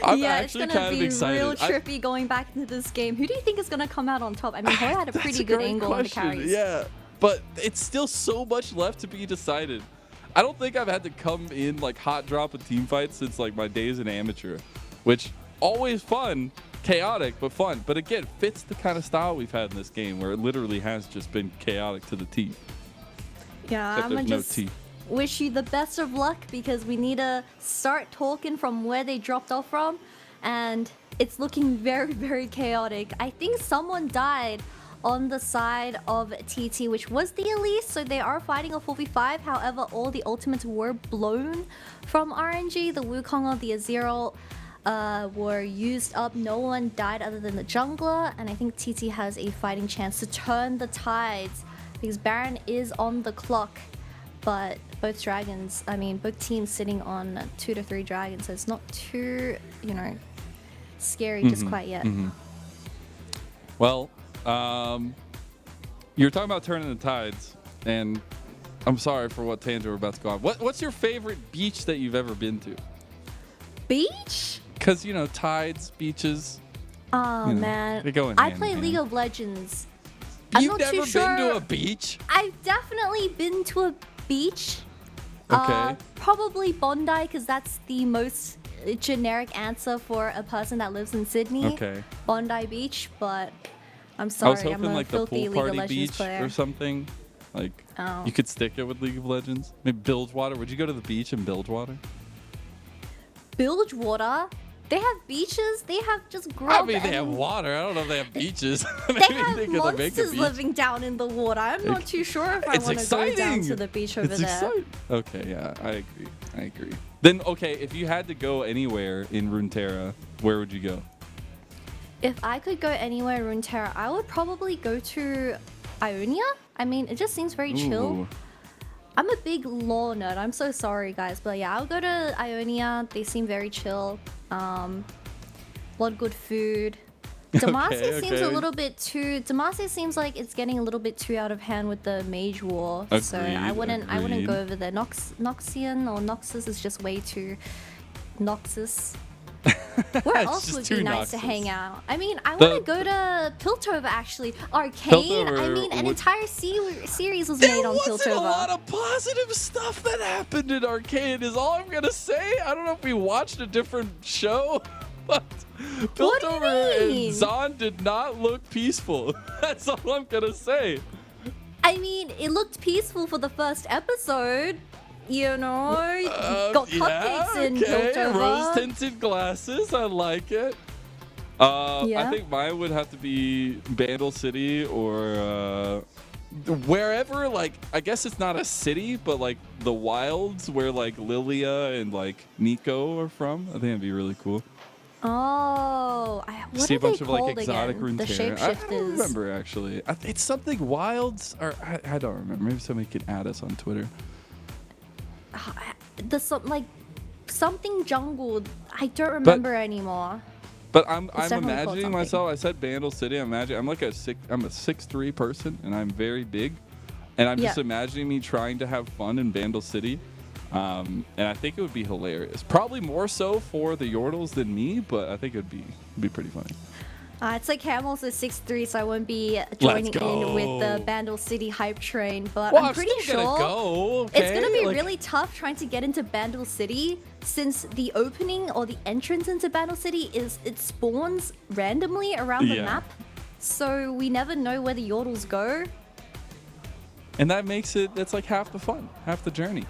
I'm actually kind of excited. It's gonna be real trippy going back into this game. Who do you think is gonna come out on top? I mean, Hoy had a pretty good angle on the carries. Yeah, but it's still so much left to be decided. I don't think I've had to come in like hot drop a team fight since like my days in amateur, which always fun, chaotic, but fun. But again, fits the kind of style we've had in this game where it literally has just been chaotic to the T. Yeah, I'm gonna just wish you the best of luck because we need to start talking from where they dropped off from, and it's looking very, very chaotic. I think someone died on the side of TT, which was the Elise, so they are fighting a 4v5. However, all the ultimates were blown from RNG. The Wukong or the Azero were used up. No one died other than the jungler, and I think TT has a fighting chance to turn the tides because Baron is on the clock, but both teams sitting on 2 to 3 dragons, so it's not too, scary just quite yet. Well, you're talking about turning the tides, and I'm sorry for what tangent we're about to go on. What's your favorite beach that you've ever been to? Beach? Because, tides, beaches. Oh, man. They go in I hand play in League hand. of Legends. You've never been to a beach? I've definitely been to a beach. Okay. Probably Bondi, because that's the most generic answer for a person that lives in Sydney. Okay. Bondi Beach, but I'm sorry, I was hoping I'm a like the filthy pool League of party Legends beach player. or something. Like, you could stick it with League of Legends. Maybe Bilgewater. Would you go to the beach in Bilgewater? Bilgewater? They have beaches. They have just grub. They have water. I don't know if they have beaches. They have monsters living down in the water. I'm not too sure if I want to go down to the beach over there. Exciting. Okay, yeah, I agree. Then, okay, if you had to go anywhere in Runeterra, where would you go? If I could go anywhere in Runeterra, I would probably go to Ionia. I mean, it just seems very chill. I'm a big lore nerd. I'm so sorry, guys. But yeah, I'll go to Ionia. They seem very chill. A lot of good food. Demacia seems a little bit too... Demacia seems like it's getting a little bit too out of hand with the Mage War. So I wouldn't go over there. Noxian or Noxus is just way too Noxus. Where else would be nice to hang out? I mean, I want to go to Piltover, actually. Arcade? I mean, an entire series was made on Piltover. There wasn't a lot of positive stuff that happened in Arcade, is all I'm going to say. I don't know if we watched a different show, but Piltover and Zon did not look peaceful. That's all I'm going to say. I mean, it looked peaceful for the first episode. Got cupcakes in Piltover. Rose-tinted glasses. I like it. I think mine would have to be Bandle City or wherever, like, I guess it's not a city, but like the wilds where like Lilia and like Nico are from. I think that'd be really cool. Oh, what see are a bunch they of like called exotic again? The Runeterra. shapeshifters. I don't remember actually. It's something wilds, or I don't remember. Maybe somebody could add us on Twitter. Something jungle. I don't remember anymore. But I'm imagining myself. I said Bandle City. I'm a 6'3" person, and I'm very big, and I'm just imagining me trying to have fun in Bandle City, and I think it would be hilarious. Probably more so for the Yordles than me, but I think it'd be pretty funny. It's like Hamel's a 6'3", so I won't be joining in with the Bandle City hype train. But I'm pretty sure it's going to be really tough trying to get into Bandle City, since the opening or the entrance into Bandle City it spawns randomly around the map. So we never know where the Yordles go. And that makes that's like half the fun, half the journey.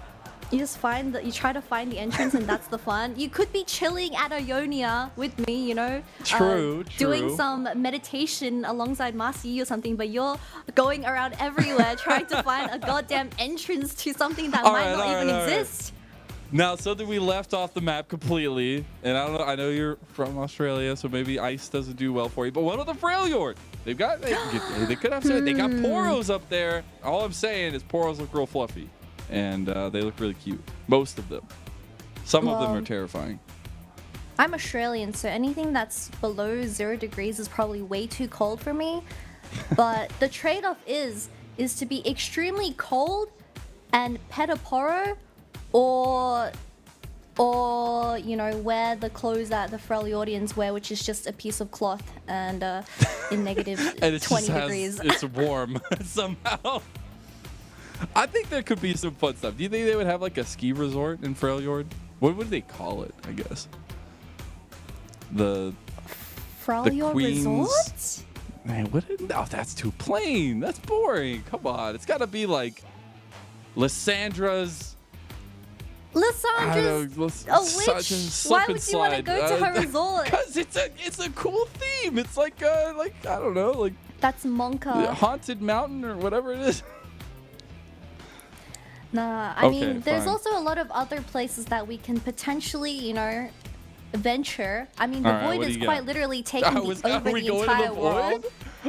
You just you try to find the entrance, and that's the fun. You could be chilling at Ionia with me, you know, True. doing some meditation alongside Master Yi or something, but you're going around everywhere trying to find a goddamn entrance to something that might not even exist. Now, something we left off the map completely, and I don't know. I know you're from Australia, so maybe ice doesn't do well for you. But what about the Freljord? They could have said they got Poros up there. All I'm saying is Poros look real fluffy, and they look really cute. Most of them. Some of them are terrifying. I'm Australian, so anything that's below 0 degrees is probably way too cold for me. But the trade-off is to be extremely cold and pet a Poro, or you know, wear the clothes that the Freljordians wear, which is just a piece of cloth and in negative and 20 degrees. It's warm somehow. I think there could be some fun stuff. Do you think they would have like a ski resort in Freljord? What would they call it, I guess? The Freljord Queen's... Resort? Man, no, that's too plain. That's boring. Come on. It's got to be like Lyssandra's... Why would you want to go to her resort? Because it's a cool theme. It's like I don't know, like that's Monka. Haunted Mountain or whatever it is. Nah, I mean, there's also a lot of other places that we can potentially, you know, venture. I mean, the Void is quite literally taking over the entire world.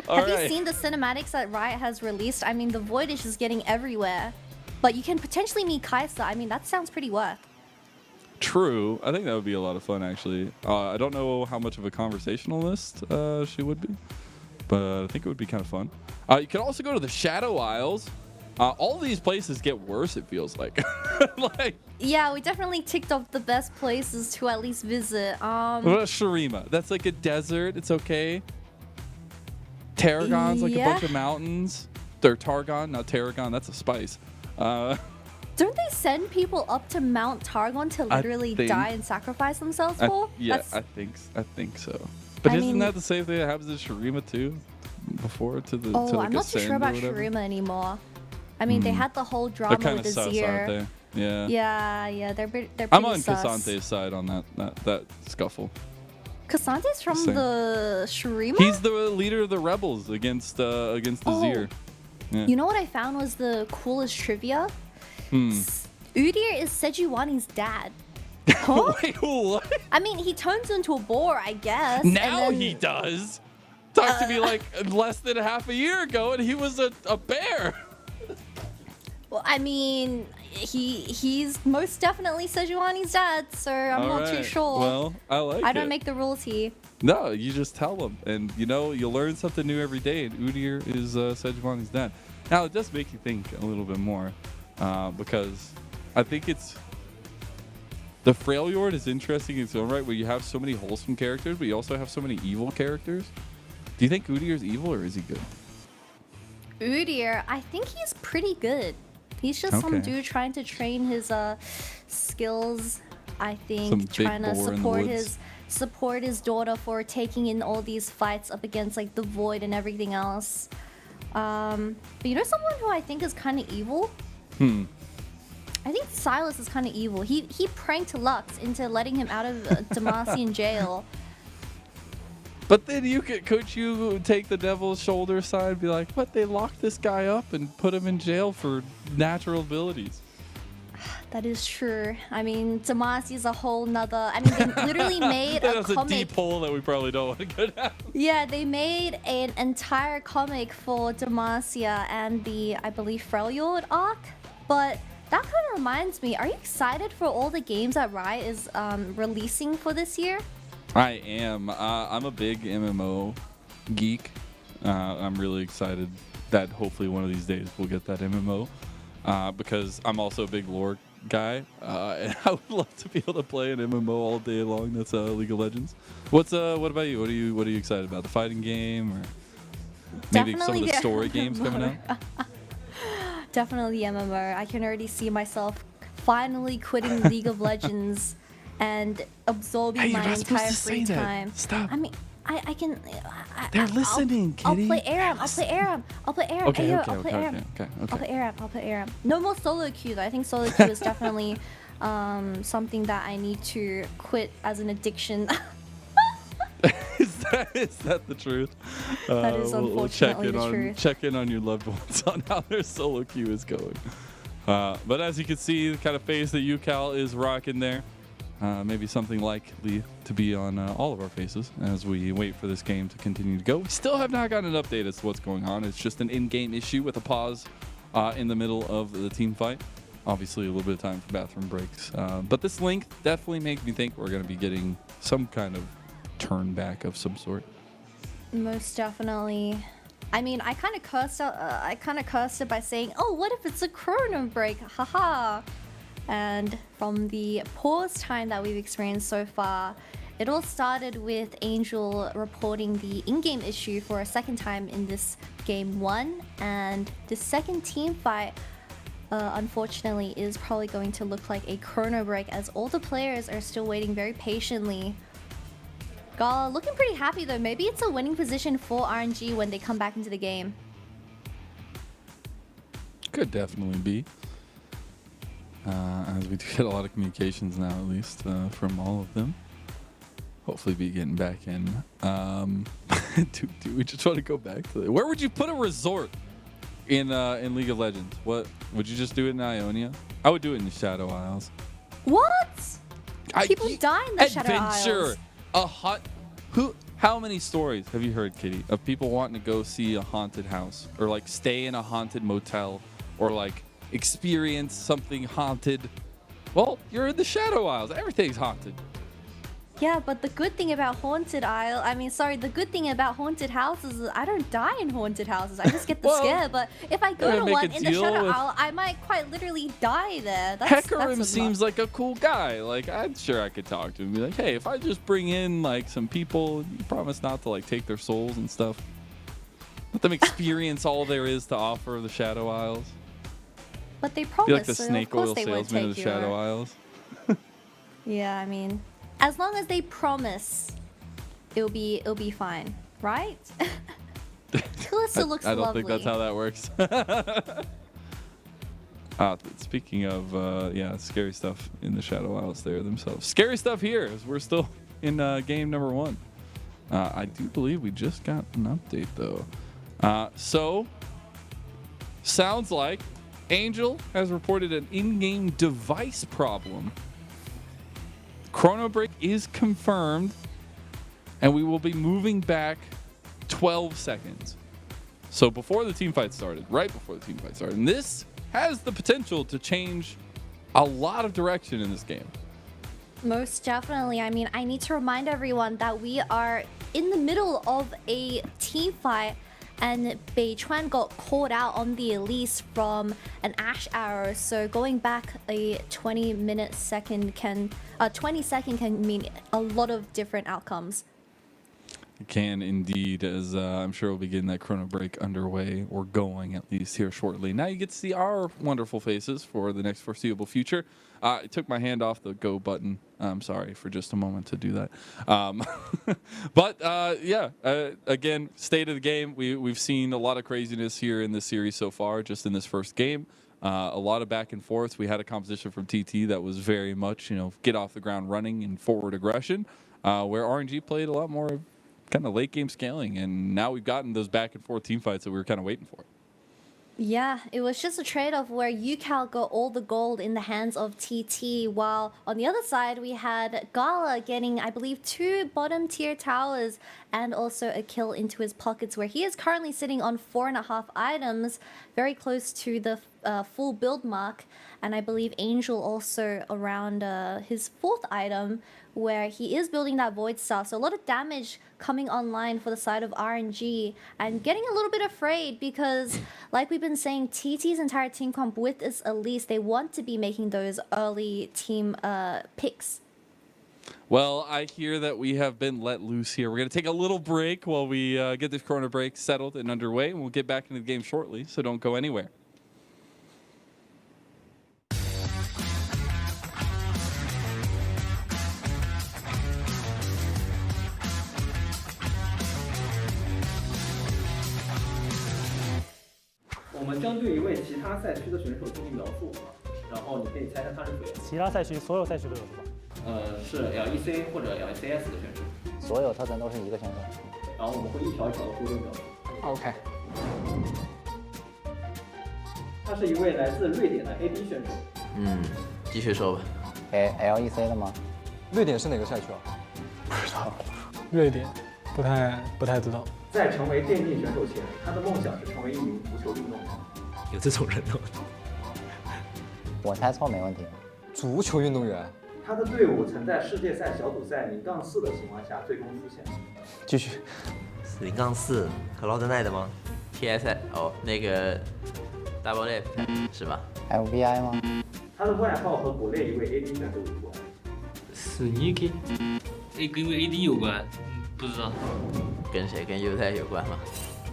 Have you seen the cinematics that Riot has released? I mean, the Void is just getting everywhere. But you can potentially meet Kaisa. I mean, that sounds pretty worth. True. I think that would be a lot of fun, actually. I don't know how much of a conversationalist she would be, but I think it would be kind of fun. You could also go to the Shadow Isles. All these places get worse, it feels like. Yeah, we definitely ticked off the best places to at least visit. What about Shurima? That's like a desert. It's okay. Tarragon's like a bunch of mountains. They're Targon, not Tarragon. That's a spice. Don't they send people up to Mount Targon to literally die and sacrifice themselves for? I think so. But isn't that the same thing that happens in Shurima too? Before to the I'm not too sure about Shurima anymore. I mean, they had the whole drama with the Azir. Yeah, they're pretty I'm on sus. Kassante's side on that scuffle. Kassante's from the Shurima? He's the leader of the rebels against Azir. Yeah. You know what I found was the coolest trivia? Udyr is Sejuani's dad. Huh? Wait, what? I mean, he turns into a boar, I guess. Now he does. Talk to me like less than half a year ago, and he was a bear. Well, I mean, he's most definitely Sejuani's dad, so I'm not too sure. Well, I don't make the rules here. No, you just tell them, and you know you'll learn something new every day. And Udyr is Sejuani's dad. Now it does make you think a little bit more, because I think it's the Freljord is interesting in its own right, where you have so many wholesome characters, but you also have so many evil characters. Do you think Udyr's evil or is he good? Udyr, I think he's pretty good. He's just some dude trying to train his skills. I think trying to support his daughter for taking in all these fights up against like the Void and everything else. But you know someone who I think is kind of evil? I think Silas is kind of evil. He pranked Lux into letting him out of Demacian jail. But then could you take the devil's shoulder side and be like, what, they locked this guy up and put him in jail for natural abilities? That is true. I mean, Demacia is a whole nother... I mean, they literally made a comic... That's a deep hole that we probably don't want to go down. Yeah, they made an entire comic for Demacia and the, I believe, Freljord arc. But that kind of reminds me, are you excited for all the games that Riot is releasing for this year? I am. I'm a big MMO geek. I'm really excited that hopefully one of these days we'll get that MMO because I'm also a big lore guy, and I would love to be able to play an MMO all day long. That's League of Legends. What about you? What are you excited about? The fighting game, or maybe some of the story games coming out? Definitely MMO. I can already see myself finally quitting League of Legends and absorbing my entire free time. Stop. I mean, I can. They're listening, I'll Kitty. play ARAM. I'll play ARAM. I'll play ARAM. Okay, Ayo, okay, I'll play okay, ARAM. okay, I'll okay. play ARAM. I'll play ARAM. No more solo queue though. I think solo queue is definitely something that I need to quit as an addiction. Is that the truth? That is we'll check unfortunately in the on truth. check in on your loved ones on how their solo queue is going. But as you can see, the kind of face that UCal is rocking there, maybe something likely to be on all of our faces as we wait for this game to continue to go. We still have not gotten an update as to what's going on. It's just an in-game issue with a pause in the middle of the team fight. Obviously, a little bit of time for bathroom breaks. But this link definitely makes me think we're going to be getting some kind of turn back of some sort. Most definitely. I mean, I kind of cursed it by saying, "Oh, what if it's a chrono break? Haha!" And from the pause time that we've experienced so far, it all started with Angel reporting the in-game issue for a second time in this game 1, and the second team fight, unfortunately, is probably going to look like a chrono break as all the players are still waiting very patiently. Gala looking pretty happy though. Maybe it's a winning position for RNG when they come back into the game. Could definitely be. As we do get a lot of communications now, at least from all of them. Hopefully be getting back in. Do we just want to go back to where would you put a resort in League of Legends? What would you just do it in Ionia? I would do it in the Shadow Isles. What? People die in the Shadow Isles. A hut. How many stories have you heard, Kitty, of people wanting to go see a haunted house or like stay in a haunted motel or like experience something haunted? Well, you're in the Shadow Isles. Everything's haunted. Yeah, but the good thing about the good thing about haunted houses is I don't die in haunted houses. I just get the scare. But if I go to one in the Shadow Isle, I might quite literally die there. Hecarim seems like a cool guy. Like, I'm sure I could talk to him and be like, hey, if I just bring in like some people, you promise not to like take their souls and stuff. Let them experience all there is to offer of the Shadow Isles. But they promise. Be like the so snake of course oil they would salesman of the take Shadow you. Isles. Yeah, I mean, as long as they promise, it'll be fine, right? Kalista looks lovely. I don't think that's how that works. Speaking of, scary stuff in the Shadow Isles there themselves. Scary stuff here as we're still in game number 1. I do believe we just got an update though. So, sounds like Angel has reported an in-game device problem. Chrono break is confirmed, and we will be moving back 12 seconds. So before the team fight started, right before the team fight started. And this has the potential to change a lot of direction in this game. Most definitely. I mean, I need to remind everyone that we are in the middle of a team fight, and Beichuan got caught out on the Elise from an Ash arrow. So going back a 20 second can mean a lot of different outcomes. It can indeed, as I'm sure we'll be getting that chrono break underway, or going at least here shortly. Now you get to see our wonderful faces for the next foreseeable future. I took my hand off the go button. I'm sorry for just a moment to do that. Again, state of the game. We've seen a lot of craziness here in this series so far, just in this first game. A lot of back and forth. We had a composition from TT that was very much, get off the ground running and forward aggression, where RNG played a lot more kind of late game scaling, and now we've gotten those back and forth team fights that we were kind of waiting for. Yeah, it was just a trade-off where UCal got all the gold in the hands of TT, while on the other side we had Gala getting, I believe, 2 bottom tier towers and also a kill into his pockets, where he is currently sitting on 4.5 items, very close to the full build mark. And I believe Angel also around his 4th item, where he is building that Void Star. So a lot of damage coming online for the side of RNG, and getting a little bit afraid because, like we've been saying, TT's entire team comp with this Elise, they want to be making those early team picks. Well, I hear that we have been let loose here. We're going to take a little break while we get this chrono break settled and underway, and we'll get back into the game shortly, so don't go anywhere. 其他赛区的选手进行描述，然后你可以猜猜他是谁。其他赛区所有赛区都有是吧？是 LEC 或者 LCS 的选手。所有特征都是一个选手。然后我们会一条一条的说这个描述。OK。他是一位来自瑞典的 AD 选手。继续说吧。LEC 的吗？瑞典是哪个赛区啊？不知道。瑞典，不太知道。在成为电竞选手前，他的梦想是成为一名足球运动员。有这种人哦？我猜错没问题。足球运动员。他的队伍曾在世界赛小组赛0-4的情况下最终出现。继续。0-4 Cloud Night 吗 ？TS 哦，那个 Double Left 是吧 ？FBI 吗？他的外号和国内一位 AD 选手有关。Sneaky，跟 AD 有关？不知道。跟谁？跟 U 太有关吗？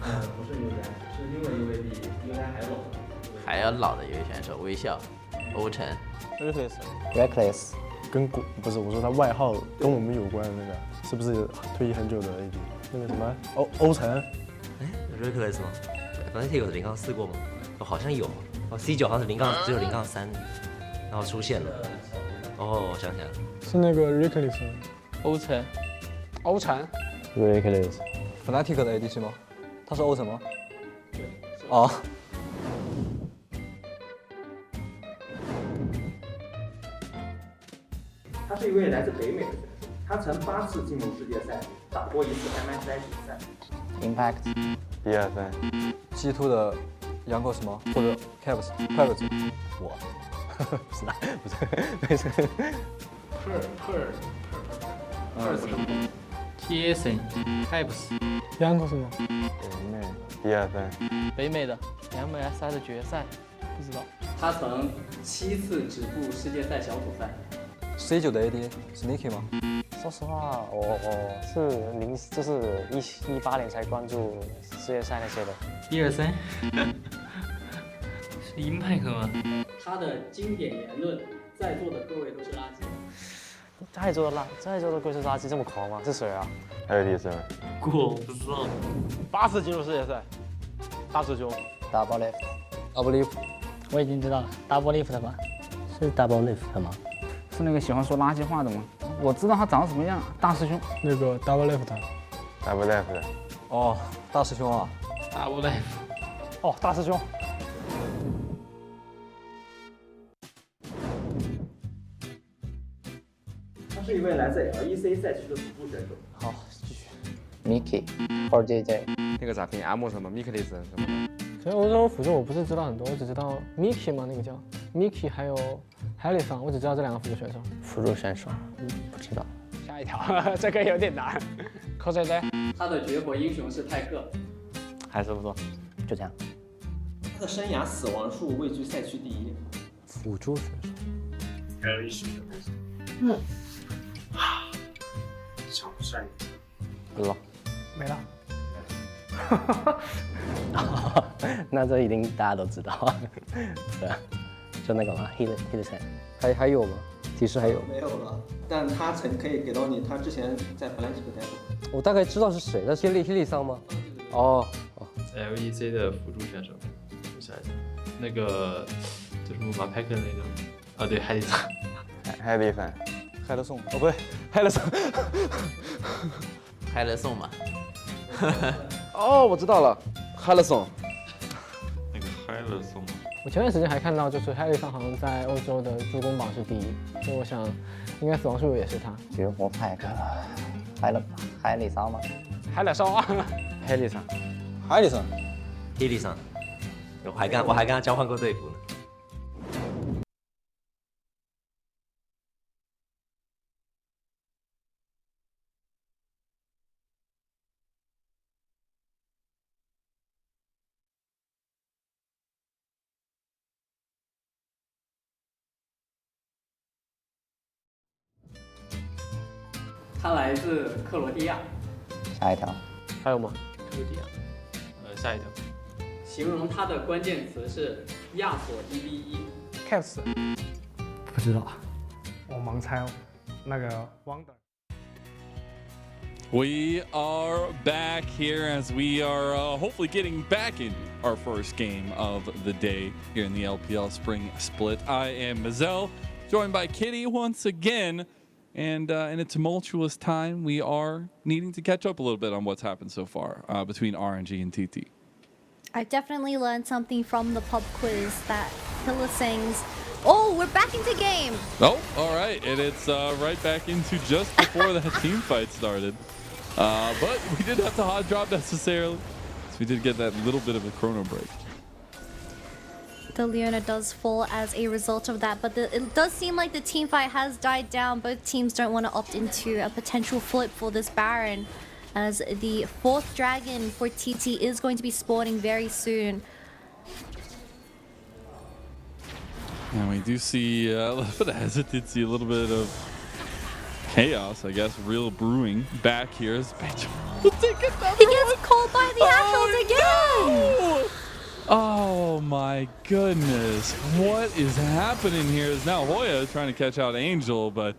不是 U 太，是另外一位比 U 太还要老的一位选手，微笑，欧晨。Reckless。跟不是我说他外号跟我们有关的那个，是不是退役很久的 AD？那个什么欧晨？哎 ，Reckless 吗？反正有0-4过吗？哦，好像有。哦 ，C9 好像是只有0-3，然后出现了。哦，我想起来了，是那个 Reckless。欧晨。Reckless。Fnatic 的 AD 是吗？他是欧晨吗？哦。他是一位来自北美的选手，他曾8次进入世界赛，打过1次 MSI 比赛。Impact。1-3。G2 的杨狗什么？或者 Cavs？我。不是的，不是，没事。TSN Hypes。Yanko 是吗？北美的 MSI 的决赛，不知道。他曾7次止步世界赛小组赛。C9 的 AD Sneaky 吗？说实话，我就是18年才关注世界赛那些的。1-3。是 Impact 吗？他的经典言论，在座的各位都是垃圾。在座的贵是垃圾这么狂吗？是谁啊？还有第三。我不知道。8次进入世界赛，大师兄。Double Lift。Double Lift。我已经知道了 ，Double Lift 吧？是 Double Lift 吗？是那个喜欢说垃圾话的吗？我知道他长什么样，大师兄。那个 Double Lift。Double Lift。哦，大师兄啊。Double Life。哦，大师兄。他是一位来自 LEC 赛区的辅助选手。好，继续。Mickey 或者 JJ。那个咋拼 M 什么 Mickey 什么的。其实欧洲辅助我不是知道很多，我只知道 Mickey 嘛，那个叫 Mickey， 还有 Helifan， 我只知道这2个辅助选手。辅助选手，不知道。下一条，这个有点难。扣谁的？他的绝活英雄是泰克。还是不错，就这样。他的生涯死亡数位居赛区第1。辅助选手。不知道。没了。那这一定大家都知道。对，就那个嘛 ，Hit 还有吗？提示还有？没有了，但他曾可以给到你，他之前在 Fnatic 待过。我大概知道是谁，那是黑利桑吗？哦。LEC 的辅助选手，我想一下，那个叫什么马派克那个，对，海里桑。海利凡。海勒颂，哦不对，海勒颂。开了送嘛。哦，我知道了，海勒颂。那个海勒颂。我前段时间还看到，就是海里桑好像在欧洲的助攻榜是第1，所以我想应该死亡数也是他。绝活派克。海里桑吗？海勒松啊。海利桑。海利桑。黑利桑。我还跟他交换过队服呢。他来自克罗地亚。下一条。还有吗？克罗地亚。下一条。形容他的关键词是亚索1v1。Cavs。不知道，我盲猜哦。那个 Wonder。We are back here as we are hopefully getting back into our first game of the day here in the LPL Spring Split. I am Mazel, joined by Kitty once again. And in a tumultuous time, we are needing to catch up a little bit on what's happened so far between RNG and TT. I've definitely learned something from the pub quiz that Hylissang's. Oh, we're back into game. Oh, all right. And it's right back into just before that team fight started. But we didn't have to hot drop necessarily. So we did get that little bit of a chrono break. The Leona does fall as a result of that, but it does seem like the team fight has died down. Both teams don't want to opt into a potential flip for this Baron, as the 4th dragon for TT is going to be spawning very soon. And we do see a little bit of hesitancy, a little bit of chaos, I guess, real brewing back here. As he gets called by the Ashles again! No! Oh my goodness. What is happening here is now Hoya trying to catch out Angel, but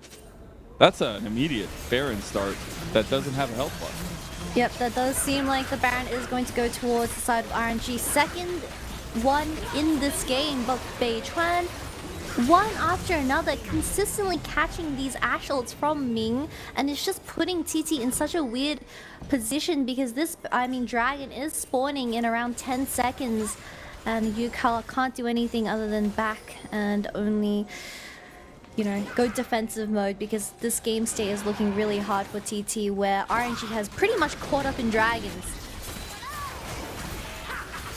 that's an immediate Baron start that doesn't have a health bar. Yep, that does seem like the Baron is going to go towards the side of RNG. Second one in this game, but Beichuan, one after another, consistently catching these Ashles from Ming, and it's just putting TT in such a weird position because this, Dragon is spawning in around 10 seconds, and Yukala can't do anything other than back and only, go defensive mode because this game state is looking really hard for TT, where RNG has pretty much caught up in Dragons.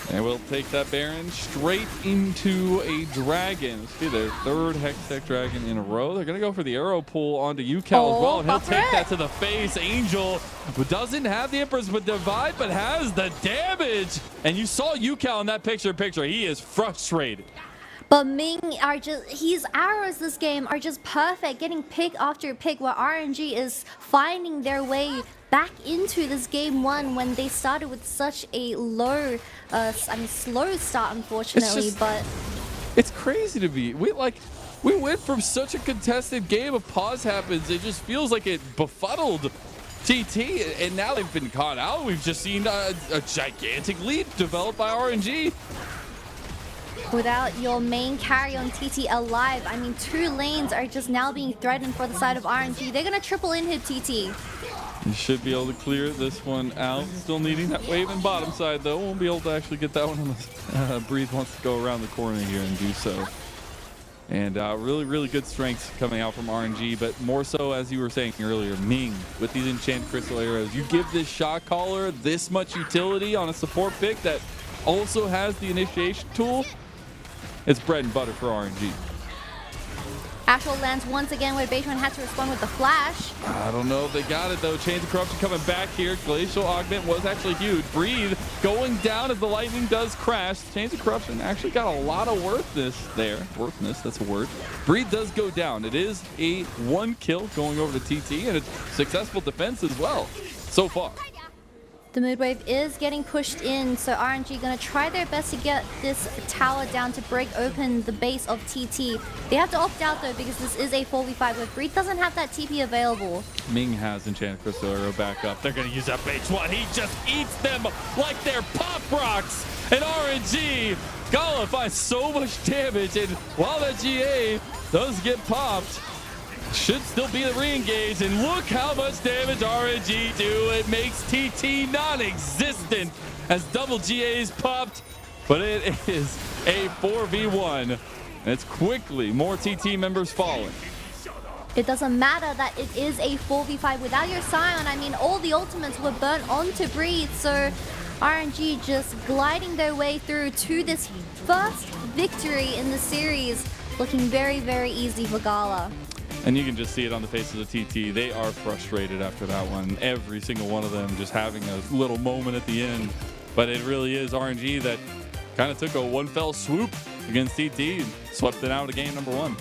And we'll take that Baron straight into a Dragon. See, their 3rd Hextech Dragon in a row. They're going to go for the arrow pull onto Yukal as well. And he'll take that to the face. Angel, who doesn't have the Empress but Divide, but has the damage. And you saw Yukal in that picture. He is frustrated. But Ming his arrows this game are just perfect, getting pick after pick, where RNG is finding their way back into this game 1 when they started with such a low, slow start, unfortunately. But it's crazy to be. We went from such a contested game. A pause happens. It just feels like it befuddled TT, and now they've been caught out. We've just seen a gigantic lead developed by RNG. Without your main carry on TT alive, 2 lanes are just now being threatened for the side of RNG. They're going to triple inhib TT. You should be able to clear this one out. Still needing that wave in bottom side, though. Won't be able to actually get that one on the... Breathe wants to go around the corner here and do so. And really, really good strengths coming out from RNG, but more so, as you were saying earlier, Ming, with these Enchanted Crystal Arrows. You give this shot caller this much utility on a support pick that also has the initiation tool. It's bread and butter for RNG. Ashel lands once again where Beichuan had to respond with the flash. I don't know if they got it though. Chains of Corruption coming back here. Glacial Augment was actually huge. Breathe going down as the lightning does crash. Chains of Corruption actually got a lot of worthness there. Worthness, that's a word. Breathe does go down. It is a 1 kill going over to TT, and it's successful defense as well so far. The mood wave is getting pushed in, so RNG gonna try their best to get this tower down to break open the base of TT. They have to opt out though because this is a 4v5, but Breathe doesn't have that TP available. Ming has Enchanted Crystal Arrow back up. They're gonna use that base one. He just eats them like they're pop rocks. And RNG, Gala finds so much damage, and while that GA does get popped, should still be the re-engage, and look how much damage RNG do. It makes TT non-existent as double GAs popped, but it is a 4v1. And it's quickly more TT members falling. It doesn't matter that it is a 4v5 without your Scion. All the ultimates were burnt onto Breathe, so RNG just gliding their way through to this first victory in the series, looking very, very easy for Gala. And you can just see it on the faces of TT. They are frustrated after that one. Every single one of them just having a little moment at the end. But it really is RNG that kind of took a one fell swoop against TT and swept it out of game number 1.